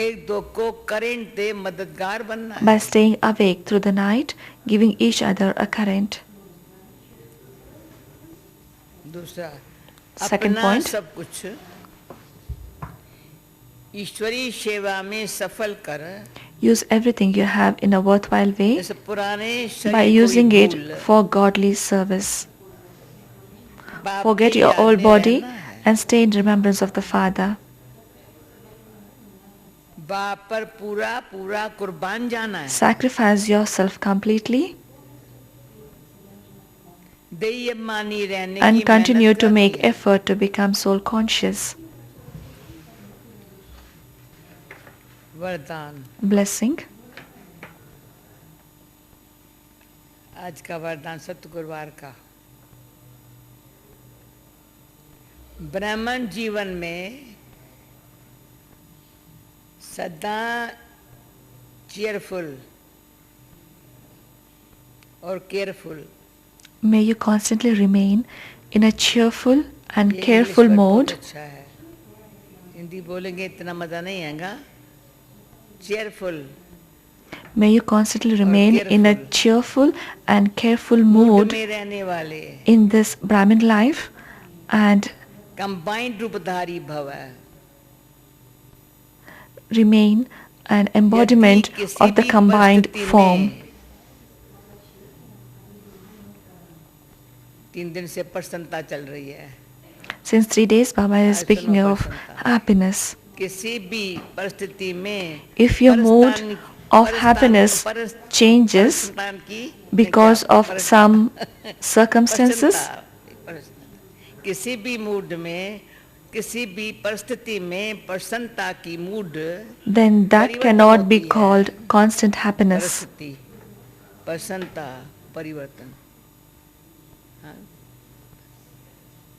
[SPEAKER 1] एक दो को करंट दे मददगार बनना
[SPEAKER 2] by staying awake through the night, giving each other a current.
[SPEAKER 1] दूसरा,
[SPEAKER 2] Second
[SPEAKER 1] अपना
[SPEAKER 2] point.
[SPEAKER 1] सब कुछ ईश्वरी सेवा में सफल कर
[SPEAKER 2] Use everything you have in a worthwhile way
[SPEAKER 1] इस पुराने शरीर
[SPEAKER 2] by
[SPEAKER 1] को
[SPEAKER 2] using
[SPEAKER 1] ही
[SPEAKER 2] it
[SPEAKER 1] भूल
[SPEAKER 2] for godly service.
[SPEAKER 1] बाप
[SPEAKER 2] Forget
[SPEAKER 1] की
[SPEAKER 2] your
[SPEAKER 1] याद
[SPEAKER 2] old
[SPEAKER 1] में
[SPEAKER 2] body
[SPEAKER 1] रहना है।
[SPEAKER 2] and stay in remembrance of the Father.
[SPEAKER 1] बाप पर पूरा पूरा कुर्बान जाना है।
[SPEAKER 2] Sacrifice yourself completely
[SPEAKER 1] देय मानी रहने
[SPEAKER 2] and
[SPEAKER 1] की
[SPEAKER 2] continue
[SPEAKER 1] मेहनत
[SPEAKER 2] to
[SPEAKER 1] करनी
[SPEAKER 2] make
[SPEAKER 1] है।
[SPEAKER 2] effort to become soul conscious.
[SPEAKER 1] वरदान।
[SPEAKER 2] Blessing.
[SPEAKER 1] आज का वरदान सत्य गुरुवार का। ब्राह्मण जीवन में सदा चीयरफुल और careful.
[SPEAKER 2] May you constantly remain in a cheerful and
[SPEAKER 1] ये
[SPEAKER 2] careful
[SPEAKER 1] इंग्लिश वर्ड बहुत
[SPEAKER 2] mode.
[SPEAKER 1] अच्छा है। हिंदी बोलेंगे इतना मजा नहीं आएगा। Cheerful
[SPEAKER 2] May you constantly remain in a cheerful and careful
[SPEAKER 1] mood
[SPEAKER 2] mood
[SPEAKER 1] में रहने वाले
[SPEAKER 2] in this Brahmin life and
[SPEAKER 1] combined रूपधारी भव है।
[SPEAKER 2] remain an embodiment
[SPEAKER 1] यदि किसी
[SPEAKER 2] of the
[SPEAKER 1] भी
[SPEAKER 2] combined
[SPEAKER 1] परिस्थिति
[SPEAKER 2] form.
[SPEAKER 1] में 3 दिन से प्रसन्नता चल रही है।
[SPEAKER 2] Since 3 days, Baba is
[SPEAKER 1] आज
[SPEAKER 2] speaking
[SPEAKER 1] सुनो
[SPEAKER 2] of
[SPEAKER 1] प्रसन्नता।
[SPEAKER 2] happiness.
[SPEAKER 1] किसी भी परिस्थिति में
[SPEAKER 2] If your mood of happiness changes because of some circumstances,
[SPEAKER 1] किसी भी मूड में किसी भी परिस्थिति में प्रसन्नता की mood
[SPEAKER 2] then that cannot be called constant happiness.
[SPEAKER 1] परिस्थिति प्रसन्नता परिवर्तन। हाँ?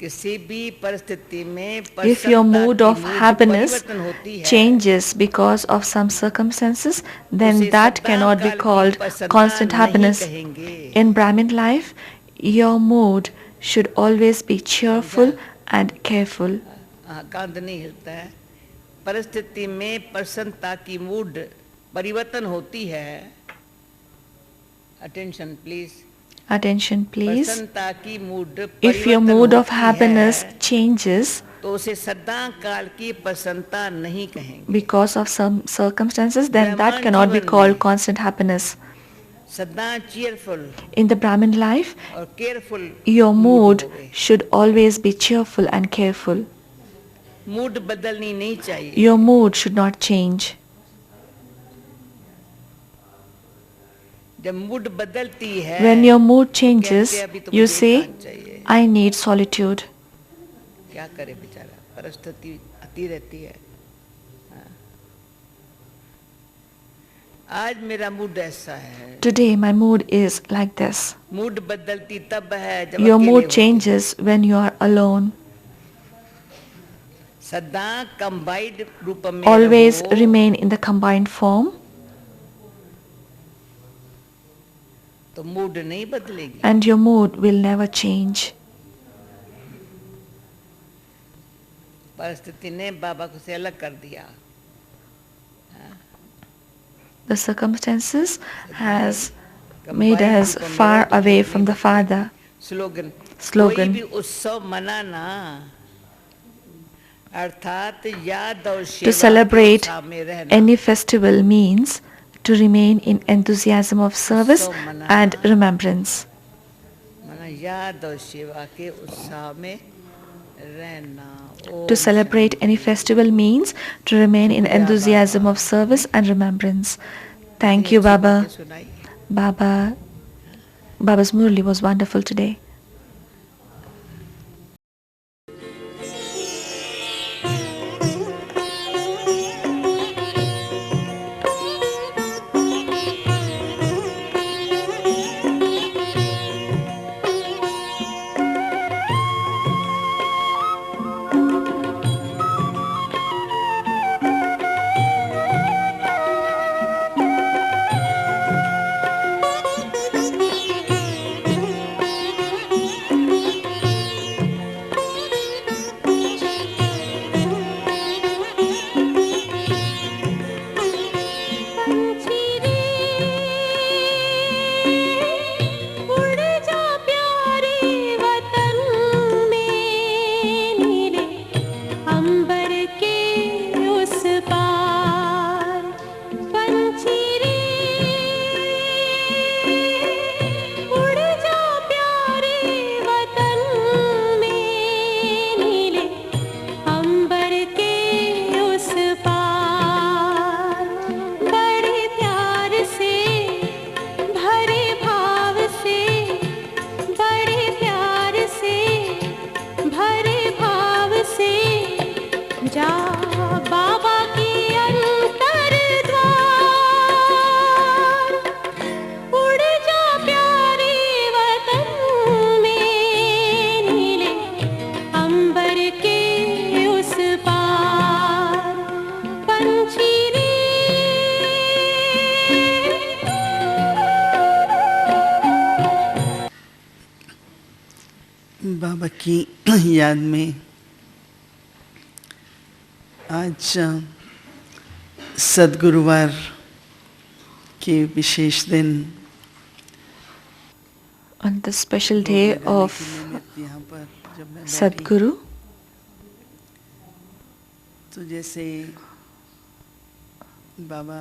[SPEAKER 1] किसी भी परिस्थिति में
[SPEAKER 2] If your mood of happiness
[SPEAKER 1] परिवर्तन होती है,
[SPEAKER 2] changes because of some circumstances, then
[SPEAKER 1] उसे
[SPEAKER 2] that
[SPEAKER 1] सदा
[SPEAKER 2] cannot be
[SPEAKER 1] काल की
[SPEAKER 2] called
[SPEAKER 1] प्रसन्नता
[SPEAKER 2] constant
[SPEAKER 1] नहीं
[SPEAKER 2] happiness.
[SPEAKER 1] कहेंगे।
[SPEAKER 2] In Brahmin life, your mood should always be cheerful and careful.
[SPEAKER 1] कांध नहीं हिलता है। परिस्थिति में प्रसन्नता की मूड परिवर्तन होती है। Attention please.
[SPEAKER 2] Attention please.
[SPEAKER 1] प्रसन्नता की mood
[SPEAKER 2] If your mood of happiness changes
[SPEAKER 1] तो उसे सदा काल की प्रसन्नता नहीं कहेंगे।
[SPEAKER 2] because of some circumstances, then that cannot be called constant happiness.
[SPEAKER 1] सदा cheerful
[SPEAKER 2] In the Brahmin life,
[SPEAKER 1] और careful
[SPEAKER 2] your mood
[SPEAKER 1] होवे।
[SPEAKER 2] should always be cheerful and careful.
[SPEAKER 1] Mood बदलनी नहीं चाहिए।
[SPEAKER 2] Your mood should not change.
[SPEAKER 1] जब mood बदलती है
[SPEAKER 2] When your mood changes,
[SPEAKER 1] कहते हैं, अभी तो
[SPEAKER 2] you
[SPEAKER 1] मुझे
[SPEAKER 2] say,
[SPEAKER 1] एकांत चाहिए।
[SPEAKER 2] I need solitude.
[SPEAKER 1] क्या करे बेचारा, परिस्थिति आती रहती है। हाँ। आज मेरा मूड ऐसा है।
[SPEAKER 2] Today my mood is like this.
[SPEAKER 1] Mood बदलती तब है जब
[SPEAKER 2] Your
[SPEAKER 1] अकेले
[SPEAKER 2] mood
[SPEAKER 1] होते।
[SPEAKER 2] changes when you are alone.
[SPEAKER 1] सदा कंबाइंड रूप में
[SPEAKER 2] Always
[SPEAKER 1] रहो,
[SPEAKER 2] remain in the combined form
[SPEAKER 1] तो मूड नहीं बदलेगी।
[SPEAKER 2] and your mood will never change.
[SPEAKER 1] परिस्थिति ने बाबा को से अलग कर दिया।
[SPEAKER 2] The circumstances has made us far away from the Father.
[SPEAKER 1] Slogan
[SPEAKER 2] Slogan.
[SPEAKER 1] कोई भी उत्सव मनाना अर्थात याद और
[SPEAKER 2] To
[SPEAKER 1] सेवा के
[SPEAKER 2] celebrate
[SPEAKER 1] उत्साह में रहना।
[SPEAKER 2] any festival means to remain in enthusiasm of service and remembrance.
[SPEAKER 1] याद और सेवा के उत्साह में रहना.
[SPEAKER 2] To celebrate any festival means to remain in enthusiasm of service and remembrance. Thank you, Baba. Baba's Murli was wonderful today.
[SPEAKER 3] बाबा की याद में आज सद्गुरुवार के विशेष दिन
[SPEAKER 2] on the special day of Sadguru,
[SPEAKER 3] तो जैसे बाबा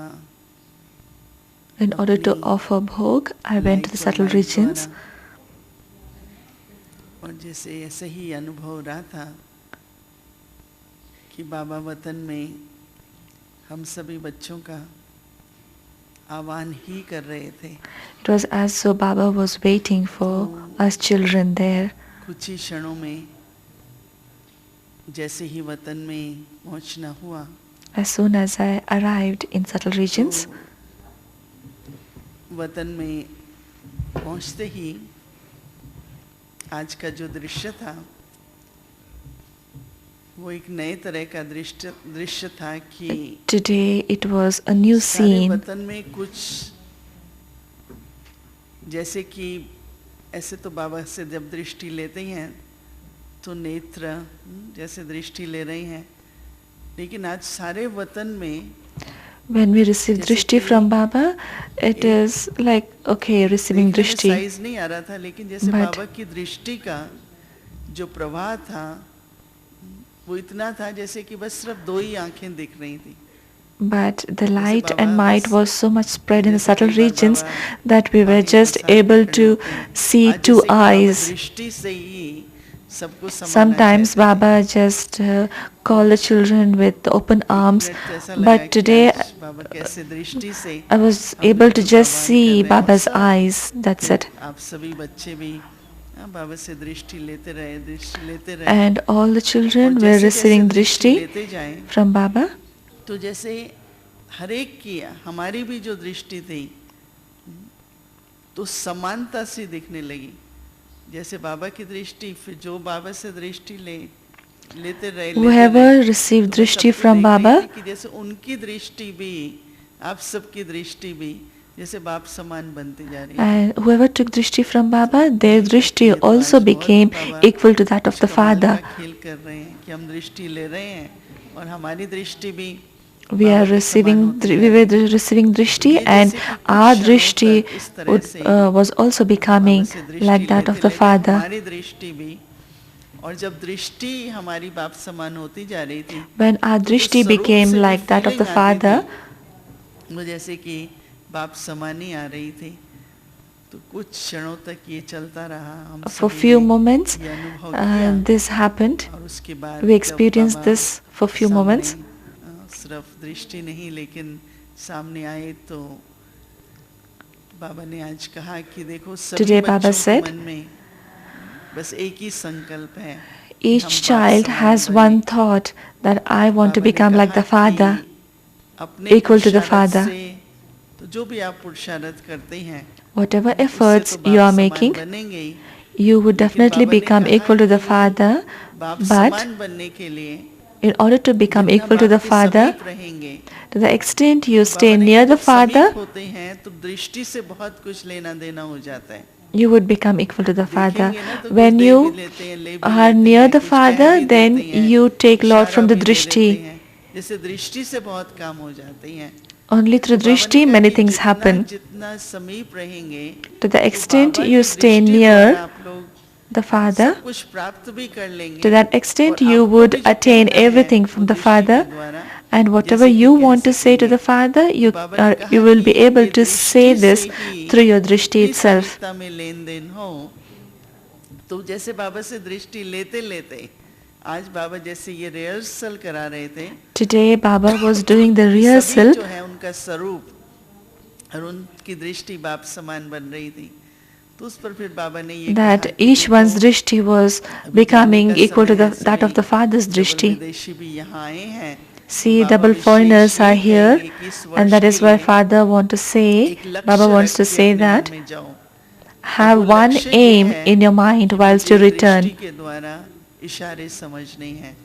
[SPEAKER 2] in order to offer bhog, I went to the subtle regions.
[SPEAKER 3] और जैसे ऐसा ही अनुभव रहा था कि बाबा वतन में हम सभी बच्चों का आह्वान ही कर रहे थे.
[SPEAKER 2] It was as though Baba was waiting for us children there.
[SPEAKER 3] कुछ ही क्षणों में जैसे ही वतन में पहुंचना हुआ,
[SPEAKER 2] As soon as I arrived in subtle regions,
[SPEAKER 3] वतन में पहुंचते ही आज का जो दृश्य था वो एक नए तरह का दृश्य था कि
[SPEAKER 2] today it was a new
[SPEAKER 3] सारे
[SPEAKER 2] scene.
[SPEAKER 3] वतन में कुछ जैसे कि ऐसे तो बाबा से जब दृष्टि लेते हैं तो नेत्र जैसे दृष्टि ले रहे हैं, लेकिन आज सारे वतन में
[SPEAKER 2] When we receive drishti from Baba, it is like, okay, receiving drishti.
[SPEAKER 3] Size नहीं आ रहा था, लेकिन जैसे बाबा की दृष्टि का जो प्रवाह था वो इतना था जैसे कि बस सिर्फ दो ही आंखें दिख रही थी.
[SPEAKER 2] But the light and might was so much spread in the subtle regions that we were just able to see two eyes. Sometimes Baba just called the children with open arms, but today I was able to just see Baba's eyes. That's it. And all the children were receiving drishti from Baba.
[SPEAKER 3] तो जैसे हर एक की हमारी भी जो दृष्टि थी तो समानता सी दिखने लगी. जैसे बाबा की दृष्टि, फिर जो बाबा से दृष्टि लेते रहे,
[SPEAKER 2] whoever received drishti from Baba,
[SPEAKER 3] कि जैसे उनकी दृष्टि भी आप सबकी दृष्टि भी जैसे बाप समान बनती जा रही है.
[SPEAKER 2] and whoever took drishti from Baba, their drishti also became equal to that of the Father.
[SPEAKER 3] खेल कर रहे हैं कि हम दृष्टि ले रहे हैं और हमारी दृष्टि भी
[SPEAKER 2] we were receiving drishti, and our drishti was also becoming like that of the Father. When our drishti became like that of the Father,
[SPEAKER 3] तो कुछ क्षणों तक ये चलता रहा, हम
[SPEAKER 2] For
[SPEAKER 3] सभी
[SPEAKER 2] few
[SPEAKER 3] ने
[SPEAKER 2] moments,
[SPEAKER 3] ये अनुभव किया।
[SPEAKER 2] this happened.
[SPEAKER 3] और उसके बाद
[SPEAKER 2] We
[SPEAKER 3] जब
[SPEAKER 2] experienced
[SPEAKER 3] Baba
[SPEAKER 2] this for few
[SPEAKER 3] सामने,
[SPEAKER 2] moments.
[SPEAKER 3] सिर्फ दृष्टि नहीं लेकिन सामने आए, तो बाबा ने आज कहा कि देखो सभी
[SPEAKER 2] Today Baba
[SPEAKER 3] बच्चों के
[SPEAKER 2] said,
[SPEAKER 3] मन में बस एक ही संकल्प है,
[SPEAKER 2] each child has one thought that I want to become like the father, equal to the father.
[SPEAKER 3] तो जो भी आप पुरुषार्थ करते हैं,
[SPEAKER 2] Whatever
[SPEAKER 3] उससे
[SPEAKER 2] efforts
[SPEAKER 3] तो
[SPEAKER 2] you
[SPEAKER 3] बाप
[SPEAKER 2] are
[SPEAKER 3] समान
[SPEAKER 2] making,
[SPEAKER 3] बनेंगे ही।
[SPEAKER 2] you would
[SPEAKER 3] लेकिन
[SPEAKER 2] definitely
[SPEAKER 3] बाबा ने
[SPEAKER 2] become
[SPEAKER 3] कहा
[SPEAKER 2] equal to the
[SPEAKER 3] कि
[SPEAKER 2] father,
[SPEAKER 3] बाप
[SPEAKER 2] but
[SPEAKER 3] समान बनने के लिए
[SPEAKER 2] in order to become
[SPEAKER 3] जितना
[SPEAKER 2] equal to the
[SPEAKER 3] बाप के
[SPEAKER 2] father,
[SPEAKER 3] समीप रहेंगे,
[SPEAKER 2] to the extent you
[SPEAKER 3] Baba
[SPEAKER 2] stay
[SPEAKER 3] ने
[SPEAKER 2] near
[SPEAKER 3] कहा
[SPEAKER 2] the
[SPEAKER 3] जब
[SPEAKER 2] father,
[SPEAKER 3] समीप होते हैं तो दृष्टि से बहुत कुछ लेना देना हो जाता है।
[SPEAKER 2] you would become equal to the father.
[SPEAKER 3] देखेंगे ना तो कुछ
[SPEAKER 2] When
[SPEAKER 3] दे भी
[SPEAKER 2] you
[SPEAKER 3] लेते हैं, ले भी
[SPEAKER 2] are
[SPEAKER 3] लेते
[SPEAKER 2] near
[SPEAKER 3] हैं,
[SPEAKER 2] the
[SPEAKER 3] कुछ कह
[SPEAKER 2] father,
[SPEAKER 3] भी
[SPEAKER 2] then
[SPEAKER 3] देते हैं,
[SPEAKER 2] you take lot
[SPEAKER 3] इशारा
[SPEAKER 2] from the
[SPEAKER 3] भी दे देते
[SPEAKER 2] drishti.
[SPEAKER 3] हैं। जैसे दृष्टि से बहुत काम हो जाते हैं।
[SPEAKER 2] Only through
[SPEAKER 3] तो बाबा ने
[SPEAKER 2] drishti
[SPEAKER 3] कहा
[SPEAKER 2] many
[SPEAKER 3] कि
[SPEAKER 2] things
[SPEAKER 3] जितना
[SPEAKER 2] happen.
[SPEAKER 3] जितना समीप रहेंगे,
[SPEAKER 2] To the
[SPEAKER 3] तो
[SPEAKER 2] extent
[SPEAKER 3] बाबा
[SPEAKER 2] you
[SPEAKER 3] की
[SPEAKER 2] stay
[SPEAKER 3] दृष्टि
[SPEAKER 2] near
[SPEAKER 3] द्वारा आप लोग
[SPEAKER 2] the father,
[SPEAKER 3] सब कुछ प्राप्त भी कर लेंगे।
[SPEAKER 2] to that extent
[SPEAKER 3] और
[SPEAKER 2] you
[SPEAKER 3] आपको
[SPEAKER 2] would
[SPEAKER 3] भी जो
[SPEAKER 2] attain
[SPEAKER 3] कहना है
[SPEAKER 2] everything
[SPEAKER 3] वो
[SPEAKER 2] from the
[SPEAKER 3] दृष्टि के
[SPEAKER 2] father,
[SPEAKER 3] द्वारा
[SPEAKER 2] and whatever
[SPEAKER 3] जैसे कि
[SPEAKER 2] you
[SPEAKER 3] कह
[SPEAKER 2] want to say to
[SPEAKER 3] सकेंगे।
[SPEAKER 2] the father,
[SPEAKER 3] तो बाबा ने कहा
[SPEAKER 2] you will
[SPEAKER 3] कि
[SPEAKER 2] be able
[SPEAKER 3] ये
[SPEAKER 2] to say
[SPEAKER 3] दृष्टि
[SPEAKER 2] this
[SPEAKER 3] से ही
[SPEAKER 2] through your drishti
[SPEAKER 3] इतनी
[SPEAKER 2] itself.
[SPEAKER 3] समीपता में लेन देन हो। तो जैसे बाबा से दृष्टि लेते लेते आज बाबा जैसे ये रिहर्सल करा रहे थे,
[SPEAKER 2] Today Baba was doing the
[SPEAKER 3] कि सभी
[SPEAKER 2] rehearsal
[SPEAKER 3] जो है उनका स्वरूप और उनकी दृष्टि बाप समान बन रही थी। तो उस पर फिर बाबा ने ये कहा
[SPEAKER 2] that
[SPEAKER 3] कि
[SPEAKER 2] each one's
[SPEAKER 3] देखो,
[SPEAKER 2] drishti was
[SPEAKER 3] अभी जाने
[SPEAKER 2] becoming
[SPEAKER 3] का
[SPEAKER 2] equal to
[SPEAKER 3] समय है,
[SPEAKER 2] that of
[SPEAKER 3] सभी
[SPEAKER 2] the father's
[SPEAKER 3] डबल
[SPEAKER 2] drishti.
[SPEAKER 3] विदेशी भी यहाँ आए हैं। तो
[SPEAKER 2] See,
[SPEAKER 3] बाबा
[SPEAKER 2] double
[SPEAKER 3] विशेष
[SPEAKER 2] foreigners
[SPEAKER 3] ये
[SPEAKER 2] are here,
[SPEAKER 3] कहेंगे कि इस
[SPEAKER 2] and
[SPEAKER 3] वर्ष
[SPEAKER 2] that
[SPEAKER 3] के
[SPEAKER 2] is why
[SPEAKER 3] लिए
[SPEAKER 2] father want to say,
[SPEAKER 3] एक लक्ष्य
[SPEAKER 2] Baba wants
[SPEAKER 3] रख
[SPEAKER 2] to
[SPEAKER 3] के
[SPEAKER 2] say
[SPEAKER 3] अपने मन
[SPEAKER 2] that
[SPEAKER 3] में जाओ। और
[SPEAKER 2] have
[SPEAKER 3] वो
[SPEAKER 2] one
[SPEAKER 3] लक्ष्य ये
[SPEAKER 2] aim
[SPEAKER 3] है
[SPEAKER 2] in your mind
[SPEAKER 3] कि
[SPEAKER 2] whilst
[SPEAKER 3] मुझे
[SPEAKER 2] you return.
[SPEAKER 3] दृष्टि के द्वारा इशारे समझने हैं।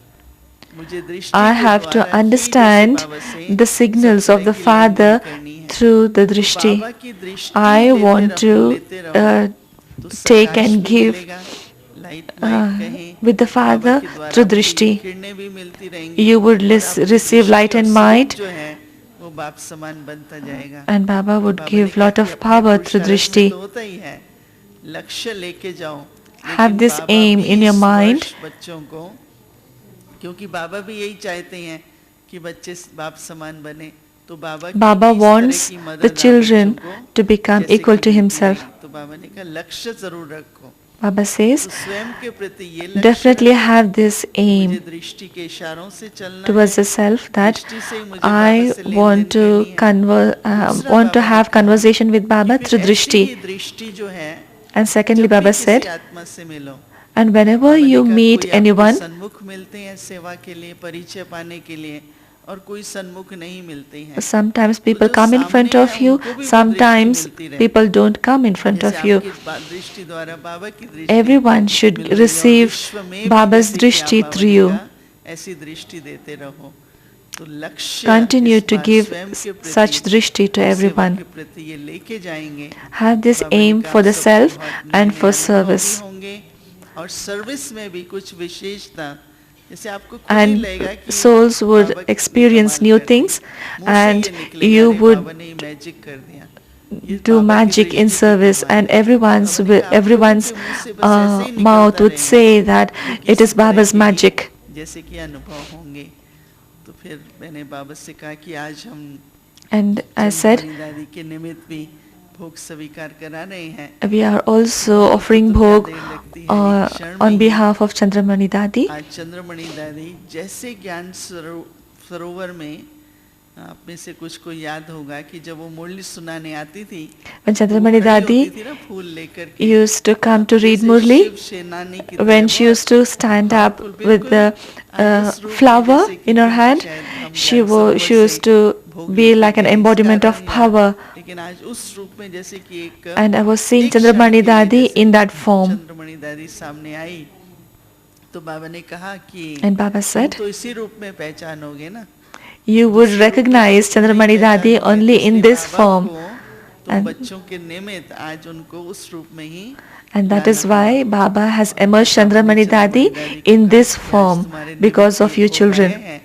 [SPEAKER 3] मुझे दृष्टि
[SPEAKER 2] I
[SPEAKER 3] के
[SPEAKER 2] have to
[SPEAKER 3] द्वारा ही जैसे
[SPEAKER 2] understand
[SPEAKER 3] बाबा से
[SPEAKER 2] the
[SPEAKER 3] सब
[SPEAKER 2] signals of
[SPEAKER 3] तरह
[SPEAKER 2] the
[SPEAKER 3] की लेन देन
[SPEAKER 2] father
[SPEAKER 3] करनी है।
[SPEAKER 2] through the
[SPEAKER 3] तो
[SPEAKER 2] drishti.
[SPEAKER 3] बाबा की दृष्टि
[SPEAKER 2] I
[SPEAKER 3] लेते
[SPEAKER 2] want
[SPEAKER 3] रहो,
[SPEAKER 2] to
[SPEAKER 3] लेते रहो, तो
[SPEAKER 2] take
[SPEAKER 3] प्रकाश
[SPEAKER 2] and
[SPEAKER 3] भी
[SPEAKER 2] give
[SPEAKER 3] मिलेगा, लाइट कहें,
[SPEAKER 2] with the
[SPEAKER 3] बाबा
[SPEAKER 2] father
[SPEAKER 3] के द्वारा
[SPEAKER 2] through
[SPEAKER 3] आपको ये
[SPEAKER 2] drishti.
[SPEAKER 3] किरणें भी मिलती रहेंगी
[SPEAKER 2] You would
[SPEAKER 3] और आपकी
[SPEAKER 2] receive
[SPEAKER 3] दृष्टि
[SPEAKER 2] light
[SPEAKER 3] और
[SPEAKER 2] and
[SPEAKER 3] स्वरूप
[SPEAKER 2] might,
[SPEAKER 3] जो है वो बाप समान बनता जाएगा।
[SPEAKER 2] and Baba
[SPEAKER 3] तो
[SPEAKER 2] would
[SPEAKER 3] बाबा ने
[SPEAKER 2] give
[SPEAKER 3] कहा
[SPEAKER 2] lot
[SPEAKER 3] कि
[SPEAKER 2] of
[SPEAKER 3] अपने
[SPEAKER 2] power through
[SPEAKER 3] पुरुषार्थ से
[SPEAKER 2] drishti.
[SPEAKER 3] तो होता ही है, लक्ष्य लेके जाओ।
[SPEAKER 2] Have
[SPEAKER 3] लेकिन
[SPEAKER 2] this
[SPEAKER 3] बाबा
[SPEAKER 2] aim
[SPEAKER 3] भी
[SPEAKER 2] in your
[SPEAKER 3] इस
[SPEAKER 2] mind,
[SPEAKER 3] वर्ष बच्चों को, क्योंकि बाबा भी यही चाहते हैं कि बच्चे बाप समान बने, तो बाबा की
[SPEAKER 2] Baba
[SPEAKER 3] भी इस तरह
[SPEAKER 2] wants
[SPEAKER 3] की
[SPEAKER 2] the
[SPEAKER 3] मदद आप बच्चों
[SPEAKER 2] children
[SPEAKER 3] को
[SPEAKER 2] to become
[SPEAKER 3] जैसे
[SPEAKER 2] equal
[SPEAKER 3] कि
[SPEAKER 2] to
[SPEAKER 3] मिलती
[SPEAKER 2] himself.
[SPEAKER 3] रही। तो बाबा ने कहा लक्ष्य जरूर रखो।
[SPEAKER 2] Baba says,
[SPEAKER 3] तो स्वयं के प्रति ये लक्ष्य
[SPEAKER 2] definitely
[SPEAKER 3] रखो,
[SPEAKER 2] have this
[SPEAKER 3] मुझे
[SPEAKER 2] aim
[SPEAKER 3] दृष्टि के इशारों से चलना
[SPEAKER 2] towards
[SPEAKER 3] है,
[SPEAKER 2] the self that
[SPEAKER 3] दृष्टि से ही मुझे बाबा
[SPEAKER 2] I
[SPEAKER 3] से लेन
[SPEAKER 2] want
[SPEAKER 3] देन करनी
[SPEAKER 2] to
[SPEAKER 3] है। दूसरा
[SPEAKER 2] want to
[SPEAKER 3] बाबा ने
[SPEAKER 2] have
[SPEAKER 3] कहा
[SPEAKER 2] conversation with
[SPEAKER 3] कि
[SPEAKER 2] Baba
[SPEAKER 3] फिर
[SPEAKER 2] through
[SPEAKER 3] ऐसी ही
[SPEAKER 2] drishti.
[SPEAKER 3] दृष्टि जो है,
[SPEAKER 2] And secondly,
[SPEAKER 3] जब भी
[SPEAKER 2] Baba
[SPEAKER 3] किसी
[SPEAKER 2] said,
[SPEAKER 3] आत्मा से मिलो,
[SPEAKER 2] and whenever
[SPEAKER 3] बाबा ने
[SPEAKER 2] you
[SPEAKER 3] कहा
[SPEAKER 2] meet
[SPEAKER 3] कोई आपको
[SPEAKER 2] anyone,
[SPEAKER 3] सन्मुख मिलते हैं सेवा के लिए, परिचय पाने के लिए, और कोई सन्मुख नहीं मिलते हैं।
[SPEAKER 2] sometimes
[SPEAKER 3] तो
[SPEAKER 2] people
[SPEAKER 3] जो
[SPEAKER 2] come in
[SPEAKER 3] सामने
[SPEAKER 2] front
[SPEAKER 3] हैं
[SPEAKER 2] of you,
[SPEAKER 3] उनको भी वो दृष्टि
[SPEAKER 2] sometimes
[SPEAKER 3] मिलती रहे।
[SPEAKER 2] people don't come in front
[SPEAKER 3] जैसे
[SPEAKER 2] of you.
[SPEAKER 3] आपकी दृष्टि द्वारा बाबा की दृष्टि
[SPEAKER 2] Everyone should
[SPEAKER 3] मिल रही है, और
[SPEAKER 2] receive
[SPEAKER 3] विश्व में भी
[SPEAKER 2] Baba's
[SPEAKER 3] जैसे कि आप
[SPEAKER 2] drishti
[SPEAKER 3] बाबा
[SPEAKER 2] through
[SPEAKER 3] ने
[SPEAKER 2] you.
[SPEAKER 3] कहा ऐसी दृष्टि देते रहो। तो लक्ष्य
[SPEAKER 2] Continue
[SPEAKER 3] इस
[SPEAKER 2] to
[SPEAKER 3] बार
[SPEAKER 2] give
[SPEAKER 3] स्वयं के प्रति
[SPEAKER 2] such drishti to
[SPEAKER 3] और सेवा
[SPEAKER 2] everyone.
[SPEAKER 3] के प्रति ये लेके जाएंगे।
[SPEAKER 2] Have this
[SPEAKER 3] बाबा ने
[SPEAKER 2] aim
[SPEAKER 3] कहा
[SPEAKER 2] for
[SPEAKER 3] आप
[SPEAKER 2] the
[SPEAKER 3] सबको
[SPEAKER 2] self
[SPEAKER 3] बहुत नए
[SPEAKER 2] and
[SPEAKER 3] नए
[SPEAKER 2] for
[SPEAKER 3] अनुभव भी
[SPEAKER 2] service.
[SPEAKER 3] होंगे, और सर्विस में भी कुछ विशेषता, जैसे आपको खुद ही
[SPEAKER 2] And
[SPEAKER 3] लगेगा कि
[SPEAKER 2] souls would
[SPEAKER 3] बाबा कितने
[SPEAKER 2] experience
[SPEAKER 3] कमाल
[SPEAKER 2] new
[SPEAKER 3] करते हैं।
[SPEAKER 2] things,
[SPEAKER 3] मुंह से
[SPEAKER 2] and
[SPEAKER 3] ये निकलेगा,
[SPEAKER 2] you
[SPEAKER 3] अरे
[SPEAKER 2] would
[SPEAKER 3] बाबा ने मैजिक कर दिया, ये
[SPEAKER 2] do
[SPEAKER 3] बाबा की
[SPEAKER 2] magic in
[SPEAKER 3] दृष्टि के
[SPEAKER 2] service,
[SPEAKER 3] कमाल
[SPEAKER 2] and
[SPEAKER 3] है। बाबा ने कहा आप लोगों
[SPEAKER 2] everyone's
[SPEAKER 3] के मुंह से बस ऐसे ही
[SPEAKER 2] mouth
[SPEAKER 3] निकलता
[SPEAKER 2] would
[SPEAKER 3] रहेगा,
[SPEAKER 2] say that
[SPEAKER 3] क्योंकि
[SPEAKER 2] it
[SPEAKER 3] इसी
[SPEAKER 2] is
[SPEAKER 3] तरह
[SPEAKER 2] Baba's
[SPEAKER 3] के ही
[SPEAKER 2] magic.
[SPEAKER 3] जैसे कि अनुभव होंगे। तो फिर मैंने बाबा से कहा कि आज हम
[SPEAKER 2] And I said,
[SPEAKER 3] चंद्रमणि दादी के निमित्त भी भोग स्वीकार करा रहे हैं।
[SPEAKER 2] we are also
[SPEAKER 3] बाबा को
[SPEAKER 2] offering
[SPEAKER 3] तो क्या
[SPEAKER 2] bhog
[SPEAKER 3] देर लगती है, एक क्षण में
[SPEAKER 2] on
[SPEAKER 3] he.
[SPEAKER 2] behalf of Chandramani Dadi.
[SPEAKER 3] आज चंद्रमणि दादी जैसे ज्ञान सरोवर में, आप में से कुछ को याद होगा कि जब वो मुरली सुनाने आती थी,
[SPEAKER 2] When
[SPEAKER 3] तो वो
[SPEAKER 2] Chandramani
[SPEAKER 3] खड़ी होती
[SPEAKER 2] Dadi
[SPEAKER 3] थी ना फूल लेकर के,
[SPEAKER 2] used to come to read
[SPEAKER 3] जैसे
[SPEAKER 2] Murli,
[SPEAKER 3] शिव सेनानी की तरह,
[SPEAKER 2] when she used to stand up
[SPEAKER 3] powerful,
[SPEAKER 2] with the
[SPEAKER 3] बिल्कुल उस रूप में
[SPEAKER 2] flower
[SPEAKER 3] जैसे कि
[SPEAKER 2] in her
[SPEAKER 3] क्योंकि
[SPEAKER 2] hand,
[SPEAKER 3] शायद हम
[SPEAKER 2] she
[SPEAKER 3] ज्ञान सरोवर
[SPEAKER 2] she used
[SPEAKER 3] से
[SPEAKER 2] to
[SPEAKER 3] भोग
[SPEAKER 2] be
[SPEAKER 3] लेके
[SPEAKER 2] like an
[SPEAKER 3] गए,
[SPEAKER 2] embodiment
[SPEAKER 3] इसका
[SPEAKER 2] of
[SPEAKER 3] रंग याद,
[SPEAKER 2] power.
[SPEAKER 3] लेकिन आज उस रूप में जैसे कि एक
[SPEAKER 2] And I was seeing
[SPEAKER 3] एक क्षण
[SPEAKER 2] Chandramani
[SPEAKER 3] के लिए
[SPEAKER 2] Dadi
[SPEAKER 3] जैसे
[SPEAKER 2] in that form.
[SPEAKER 3] चंद्रमणि दादी सामने आई, तो बाबा ने कहा कि
[SPEAKER 2] And Baba
[SPEAKER 3] तुम
[SPEAKER 2] said,
[SPEAKER 3] तो इसी रूप में पहचानोगे ना,
[SPEAKER 2] you would
[SPEAKER 3] दूसरे रूप में
[SPEAKER 2] recognize
[SPEAKER 3] तो तुम नहीं
[SPEAKER 2] Chandramani Dadi
[SPEAKER 3] पहचानोगे,
[SPEAKER 2] only
[SPEAKER 3] तो
[SPEAKER 2] in
[SPEAKER 3] इसलिए
[SPEAKER 2] this
[SPEAKER 3] बाबा
[SPEAKER 2] form.
[SPEAKER 3] को तुम
[SPEAKER 2] And
[SPEAKER 3] बच्चों के निमित्त आज उनको उस रूप में ही
[SPEAKER 2] And that
[SPEAKER 3] लाना
[SPEAKER 2] is why
[SPEAKER 3] हुआ।
[SPEAKER 2] Baba has
[SPEAKER 3] और
[SPEAKER 2] emerged
[SPEAKER 3] फिर बाबा ने
[SPEAKER 2] Chandramani
[SPEAKER 3] चंद्रमणि
[SPEAKER 2] Dadi
[SPEAKER 3] दादी को
[SPEAKER 2] in
[SPEAKER 3] कहा
[SPEAKER 2] this
[SPEAKER 3] कि आज
[SPEAKER 2] form
[SPEAKER 3] तुम्हारे
[SPEAKER 2] because
[SPEAKER 3] निमित्त
[SPEAKER 2] of
[SPEAKER 3] ये
[SPEAKER 2] you
[SPEAKER 3] भोग आए
[SPEAKER 2] children.
[SPEAKER 3] हैं।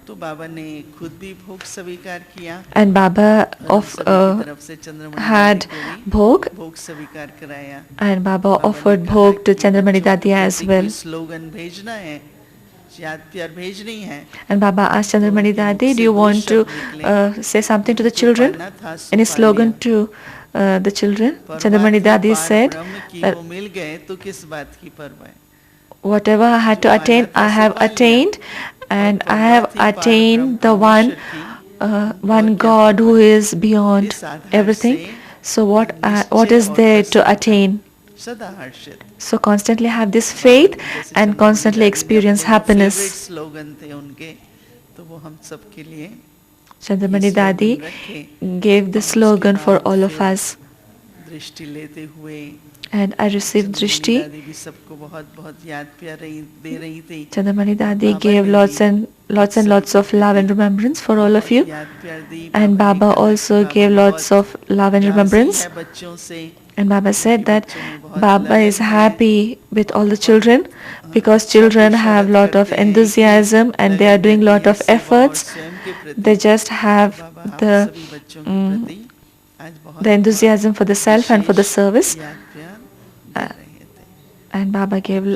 [SPEAKER 3] तो बाबा ने खुद भी भोग स्वीकार किया,
[SPEAKER 2] And Baba
[SPEAKER 3] और हम
[SPEAKER 2] of
[SPEAKER 3] सभी की तरफ से चंद्रमणि
[SPEAKER 2] had
[SPEAKER 3] दादी को भी
[SPEAKER 2] bhog,
[SPEAKER 3] भोग स्वीकार कराया।
[SPEAKER 2] and Baba
[SPEAKER 3] बाबा ने
[SPEAKER 2] offered
[SPEAKER 3] कहा
[SPEAKER 2] bhog to
[SPEAKER 3] कि
[SPEAKER 2] Chandramani
[SPEAKER 3] बच्चों
[SPEAKER 2] Dadi
[SPEAKER 3] के
[SPEAKER 2] as
[SPEAKER 3] प्रति
[SPEAKER 2] well.
[SPEAKER 3] कोई स्लोगन भेजना है, याद प्यार भेजनी है।
[SPEAKER 2] And Baba asked Chandramani
[SPEAKER 3] उनके मुख
[SPEAKER 2] Dadi, do
[SPEAKER 3] से
[SPEAKER 2] you
[SPEAKER 3] दो
[SPEAKER 2] want to
[SPEAKER 3] शब्द निकले,
[SPEAKER 2] say something to the
[SPEAKER 3] जो
[SPEAKER 2] children?
[SPEAKER 3] पाना था सो
[SPEAKER 2] Any
[SPEAKER 3] पा
[SPEAKER 2] slogan
[SPEAKER 3] लिया।
[SPEAKER 2] to the children.
[SPEAKER 3] परमात्मा
[SPEAKER 2] Chandramani Dadi
[SPEAKER 3] पार
[SPEAKER 2] said
[SPEAKER 3] ब्रह्म की
[SPEAKER 2] that
[SPEAKER 3] वो मिल गए तो किस बात की परवाह है?
[SPEAKER 2] whatever I had to
[SPEAKER 3] जो
[SPEAKER 2] attain,
[SPEAKER 3] पाना था
[SPEAKER 2] I
[SPEAKER 3] सो
[SPEAKER 2] have
[SPEAKER 3] पा लिया।
[SPEAKER 2] attained,
[SPEAKER 3] और
[SPEAKER 2] and I
[SPEAKER 3] परवाह
[SPEAKER 2] have
[SPEAKER 3] थी पार ब्रह्म
[SPEAKER 2] attained the one,
[SPEAKER 3] परमेश्वर की, और
[SPEAKER 2] one
[SPEAKER 3] क्या
[SPEAKER 2] God who
[SPEAKER 3] परवाह है?
[SPEAKER 2] is beyond
[SPEAKER 3] इस आधार
[SPEAKER 2] everything.
[SPEAKER 3] से
[SPEAKER 2] So what
[SPEAKER 3] निश्चय
[SPEAKER 2] is
[SPEAKER 3] और
[SPEAKER 2] there to
[SPEAKER 3] प्रसन्नता,
[SPEAKER 2] attain?
[SPEAKER 3] सदा हर्षित।
[SPEAKER 2] So constantly have this
[SPEAKER 3] Baba
[SPEAKER 2] faith
[SPEAKER 3] जी जैसे
[SPEAKER 2] and
[SPEAKER 3] चंद्रमणि
[SPEAKER 2] constantly
[SPEAKER 3] दादी ने
[SPEAKER 2] experience
[SPEAKER 3] अपने जो फेवरेट
[SPEAKER 2] happiness.
[SPEAKER 3] स्लोगन थे उनके, तो वो हम सब के लिए ये
[SPEAKER 2] Chandramani Dadi
[SPEAKER 3] स्लोगन रखे।
[SPEAKER 2] gave the
[SPEAKER 3] और उसके
[SPEAKER 2] slogan for
[SPEAKER 3] बाद
[SPEAKER 2] all of
[SPEAKER 3] फिर
[SPEAKER 2] us.
[SPEAKER 3] दृष्टि लेते हुए
[SPEAKER 2] And I received
[SPEAKER 3] Chandramani
[SPEAKER 2] Drishti.
[SPEAKER 3] दादी भी सबको बहुत बहुत याद प्यार दे रही थी।
[SPEAKER 2] Chandramani
[SPEAKER 3] और
[SPEAKER 2] Dadi
[SPEAKER 3] बाबा
[SPEAKER 2] gave
[SPEAKER 3] ने
[SPEAKER 2] lots
[SPEAKER 3] भी
[SPEAKER 2] and
[SPEAKER 3] आप सभी
[SPEAKER 2] lots
[SPEAKER 3] के
[SPEAKER 2] of love and
[SPEAKER 3] प्रति
[SPEAKER 2] remembrance for all of
[SPEAKER 3] बहुत
[SPEAKER 2] you.
[SPEAKER 3] याद प्यार दी।
[SPEAKER 2] And
[SPEAKER 3] बाबा ने
[SPEAKER 2] Baba
[SPEAKER 3] कहा कि
[SPEAKER 2] also
[SPEAKER 3] बाबा
[SPEAKER 2] gave lots
[SPEAKER 3] बहुत
[SPEAKER 2] of love and
[SPEAKER 3] राजी
[SPEAKER 2] remembrance.
[SPEAKER 3] है बच्चों से,
[SPEAKER 2] And Baba
[SPEAKER 3] क्योंकि
[SPEAKER 2] said that
[SPEAKER 3] बच्चों में बहुत
[SPEAKER 2] Baba
[SPEAKER 3] लगन
[SPEAKER 2] is
[SPEAKER 3] है
[SPEAKER 2] happy with
[SPEAKER 3] और
[SPEAKER 2] all the
[SPEAKER 3] बहुत
[SPEAKER 2] children because
[SPEAKER 3] अच्छा
[SPEAKER 2] children have
[SPEAKER 3] पुरुषारथ
[SPEAKER 2] lot of
[SPEAKER 3] करते हैं। एक ही
[SPEAKER 2] enthusiasm and they are
[SPEAKER 3] लगन
[SPEAKER 2] doing
[SPEAKER 3] रहती
[SPEAKER 2] lot
[SPEAKER 3] है
[SPEAKER 2] of
[SPEAKER 3] सेवा और
[SPEAKER 2] efforts.
[SPEAKER 3] स्वयं के प्रति।
[SPEAKER 2] They just
[SPEAKER 3] तो
[SPEAKER 2] have
[SPEAKER 3] बाबा आप
[SPEAKER 2] the
[SPEAKER 3] सभी बच्चों के प्रति आज बहुत
[SPEAKER 2] the enthusiasm for the self and for the
[SPEAKER 3] wishes
[SPEAKER 2] service.
[SPEAKER 3] याद प्यार दे
[SPEAKER 2] Uh,
[SPEAKER 3] रहे थे।
[SPEAKER 2] and Baba gave